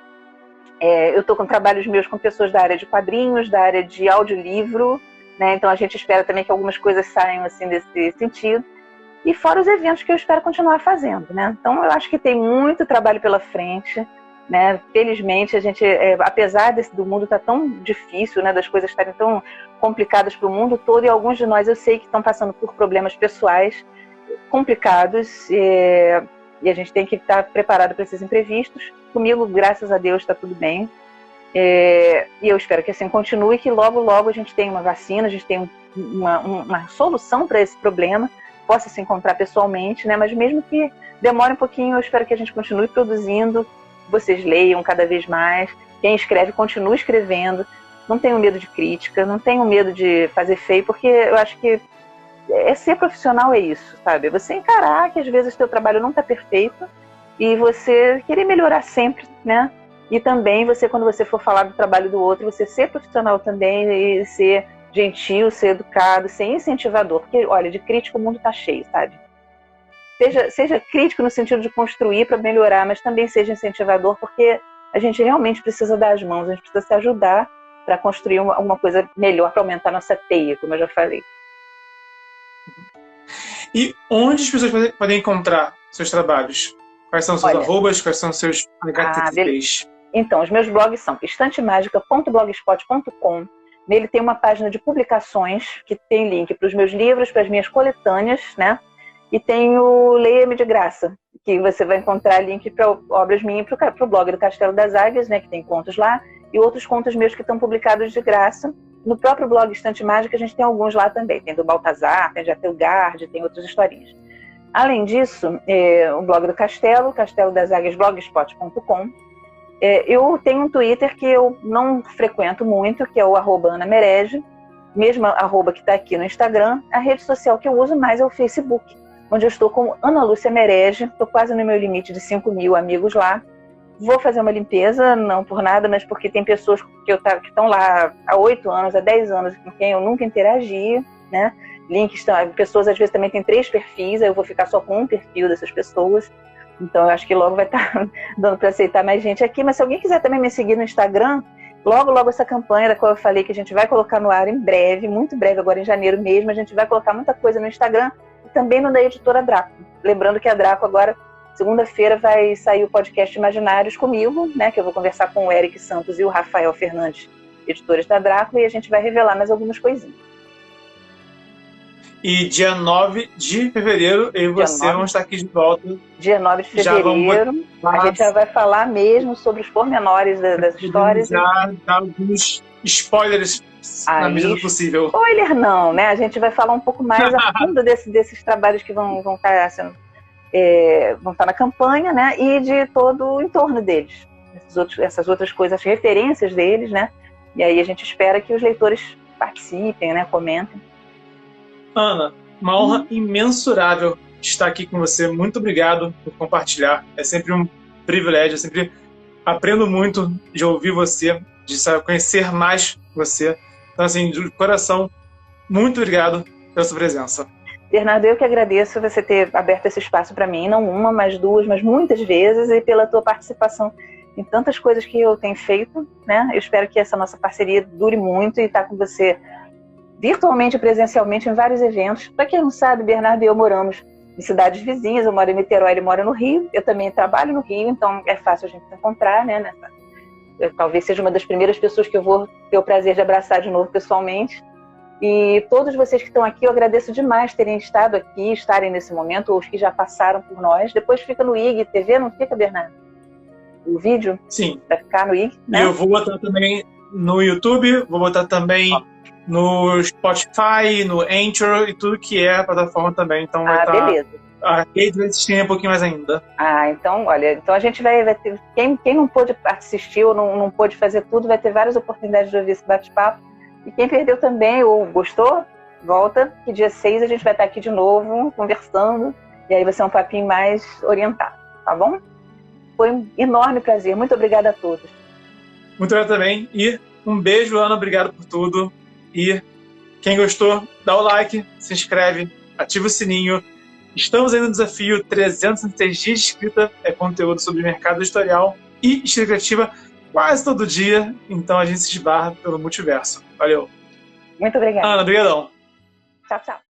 Eu estou com trabalhos meus com pessoas da área de quadrinhos, da área de audiolivro, né? Então a gente espera também que algumas coisas saiam assim desse sentido. E fora os eventos que eu espero continuar fazendo, né? Então eu acho que tem muito trabalho pela frente, né? Felizmente a gente, apesar do mundo estar tão difícil, né? Das coisas estarem tão complicadas para o mundo todo, e alguns de nós eu sei que estão passando por problemas pessoais complicados, e a gente tem que estar preparado para esses imprevistos. Comigo, graças a Deus, está tudo bem. E eu espero que assim continue, que logo, logo a gente tenha uma vacina, a gente tenha uma solução para esse problema, possa se encontrar pessoalmente, né? Mas mesmo que demore um pouquinho, eu espero que a gente continue produzindo, vocês leiam cada vez mais, quem escreve, continue escrevendo, não tenham medo de crítica, não tenham medo de fazer feio, porque eu acho que ser profissional é isso, sabe? Você encarar que às vezes o teu trabalho não está perfeito e você querer melhorar sempre, né? E também você, quando você for falar do trabalho do outro, você ser profissional também e ser gentil, ser educado, ser incentivador. Porque, olha, de crítico o mundo está cheio, sabe? Seja crítico no sentido de construir para melhorar, mas também seja incentivador, porque a gente realmente precisa dar as mãos, a gente precisa se ajudar para construir uma coisa melhor, para aumentar a nossa teia, como eu já falei. E onde as pessoas podem encontrar seus trabalhos? Quais são os seus arrobas? Quais são os seus HTTPs? Então, os meus blogs são estantemagica.blogspot.com. Nele tem uma página de publicações que tem link para os meus livros, para as minhas coletâneas, né? E tem o Leia-me de Graça, que você vai encontrar link para obras minhas para o blog do Castelo das Águias, né? Que tem contos lá, e outros contos meus que estão publicados de graça. No próprio blog Estante Mágica, a gente tem alguns lá também. Tem do Baltazar, tem de Atelgard, tem outras historinhas. Além disso, o blog do Castelo, Castelo das Águias, blogspot.com. Eu tenho um Twitter que eu não frequento muito, que é o @AnaMerege, mesma arroba que está aqui no Instagram. A rede social que eu uso mais é o Facebook, onde eu estou com Ana Lúcia Merege. Estou quase no meu limite de 5.000 amigos lá. Vou fazer uma limpeza, não por nada, mas porque tem pessoas que estão lá há 8 anos, há 10 anos, com quem eu nunca interagi, né? Pessoas às vezes também têm 3 perfis, aí eu vou ficar só com um perfil dessas pessoas. Então, eu acho que logo vai estar dando para aceitar mais gente aqui. Mas se alguém quiser também me seguir no Instagram, logo essa campanha da qual eu falei que a gente vai colocar no ar em breve, muito breve, agora em janeiro mesmo, a gente vai colocar muita coisa no Instagram e também no da editora Draco. Lembrando que a Draco agora, segunda-feira, vai sair o podcast Imaginários comigo, né, que eu vou conversar com o Eric Santos e o Rafael Fernandes, editores da Draco, e a gente vai revelar mais algumas coisinhas. E dia 9 de fevereiro, eu e você vamos estar aqui de volta. Dia 9 de fevereiro, a gente já vai falar mesmo sobre os pormenores das histórias. Já dar alguns spoilers na medida do possível. Spoiler não, né? A gente vai falar um pouco mais a fundo desses trabalhos que vão estar na campanha, né? E de todo o entorno deles. Essas outras coisas, as referências deles, né? E aí a gente espera que os leitores participem, né? Comentem. Ana, uma honra imensurável estar aqui com você. Muito obrigado por compartilhar. É sempre um privilégio. Eu sempre aprendo muito de ouvir você, de conhecer mais você. Então, assim, de coração, muito obrigado pela sua presença. Bernardo, eu que agradeço você ter aberto esse espaço para mim, não uma, mas duas, mas muitas vezes, e pela tua participação em tantas coisas que eu tenho feito, né? Eu espero que essa nossa parceria dure muito e estar com você virtualmente e presencialmente em vários eventos. Para quem não sabe, Bernardo e eu moramos em cidades vizinhas. Eu moro em Niterói, ele mora no Rio. Eu também trabalho no Rio, então é fácil a gente se encontrar, né? Eu talvez seja uma das primeiras pessoas que eu vou ter o prazer de abraçar de novo pessoalmente. E todos vocês que estão aqui, eu agradeço demais terem estado aqui, estarem nesse momento, ou os que já passaram por nós. Depois fica no IG TV, não fica, Bernardo? O vídeo? Sim. Vai ficar no IG, né? Eu vou botar também no YouTube, vou botar também no Spotify, no Anchor e tudo que é a plataforma também. Então vai estar. Beleza. A rede vai assistir um pouquinho mais ainda. Então, olha, então a gente vai ter. Quem não pôde assistir ou não pôde fazer tudo, vai ter várias oportunidades de ouvir esse bate-papo. E quem perdeu também ou gostou, volta, que dia 6 a gente vai estar aqui de novo, conversando. E aí vai ser um papinho mais orientado, tá bom? Foi um enorme prazer. Muito obrigada a todos. Muito obrigado também. E um beijo, Ana. Obrigado por tudo. E quem gostou, dá o like, se inscreve, ativa o sininho. Estamos aí no desafio 306 dias de escrita. É conteúdo sobre mercado editorial e escrita criativa quase todo dia. Então a gente se esbarra pelo multiverso. Valeu. Muito obrigada. Ana, obrigadão. Tchau, tchau.